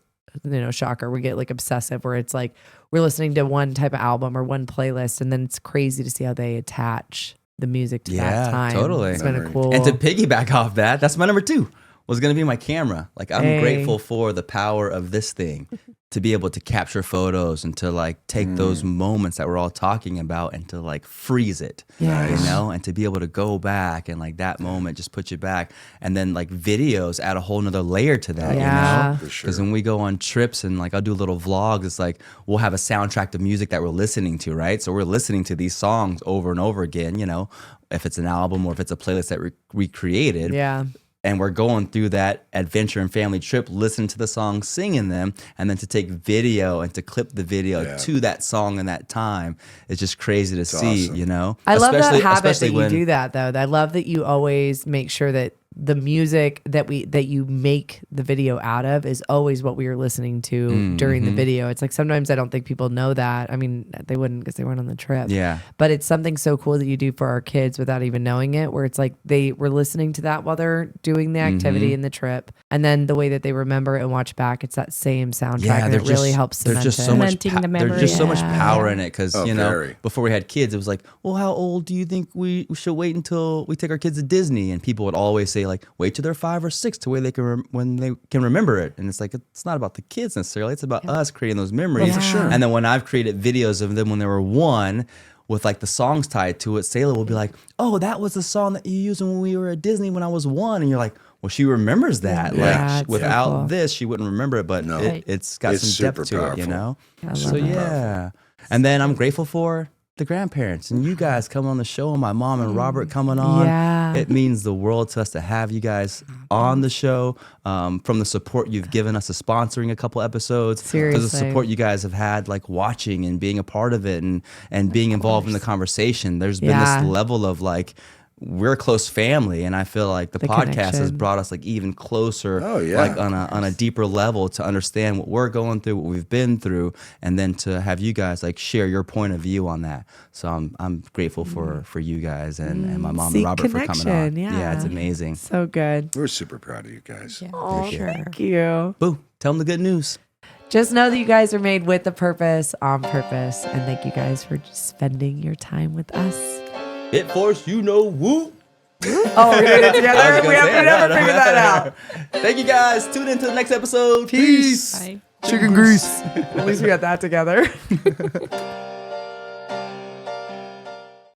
shocker, we get like obsessive where it's like we're listening to one type of album or one playlist, and then it's crazy to see how they attach the music to that time. Totally. It's been a cool. And to piggyback off that, that's my number 2. Was going to be my camera. Like I'm Hey. grateful for the power of this thing to be able to capture photos and to like take those moments that we're all talking about and to like freeze it, Yeah. and to be able to go back and like that moment just put you back, and then like videos add a whole nother layer to that, Yeah. For sure. Because when we go on trips and like I'll do little vlogs, it's like we'll have a soundtrack of music that we're listening to, right? So we're listening to these songs over and over again, if it's an album or if it's a playlist that we created. Yeah. And we're going through that adventure and family trip, listening to the songs, singing them, and then to take video and to clip the video to that song in that time is just crazy to see, awesome. I love that habit that especially you do that, though. I love that you always make sure that the music that you make the video out of is always what we were listening to during the video. It's like sometimes I don't think people know that. I mean, they wouldn't because they weren't on the trip. Yeah. But it's something so cool that you do for our kids without even knowing it, where it's like they were listening to that while they're doing the activity in the trip. And then the way that they remember it and watch back, it's that same soundtrack. And it really helps cement there's just it. so much Cementing the there's just so much memory. power in it because very. before we had kids, it was like, well, how old do you think we should wait until we take our kids to Disney? And people would always say like, wait till they're 5 or 6 to where they can when they can remember it. And it's like it's not about the kids necessarily; it's about us creating those memories. For sure. And then when I've created videos of them when they were 1. With like the songs tied to it, Selah will be like, "Oh, that was the song that you used when we were at Disney when I was 1," and you're like, "Well, she remembers that. Yeah, Like it's so without cool. this, she wouldn't remember it." But No. it's got It's some super depth to it, you powerful. know. I love So it. yeah, and then I'm grateful for the grandparents and you guys coming on the show, and my mom and Robert coming on. Yeah. It means the world to us to have you guys on the show. From the support you've given us to sponsoring a couple episodes, to the Seriously. support you guys have had, like watching and being a part of it and being involved in the conversation. There's been Yeah. this level of like, we're a close family, and I feel like the podcast has connection. brought us like even closer, Oh, yeah. like on a deeper level to understand what we're going through, what we've been through, and then to have you guys like share your point of view on that. So I'm grateful for you guys and my mom See, and Robert for coming on. connection, yeah. It's amazing. So good. We're super proud of you guys. Oh, sure. thank you. Boo! Tell them the good news. Just know that you guys are made with a purpose, on purpose, and thank you guys for spending your time with us. Hit force, you know, woo. Oh, we're doing it together? We have never figured that out. Thank you guys. Tune in to the next episode. Peace. Bye. Chicken grease. At least we got that together.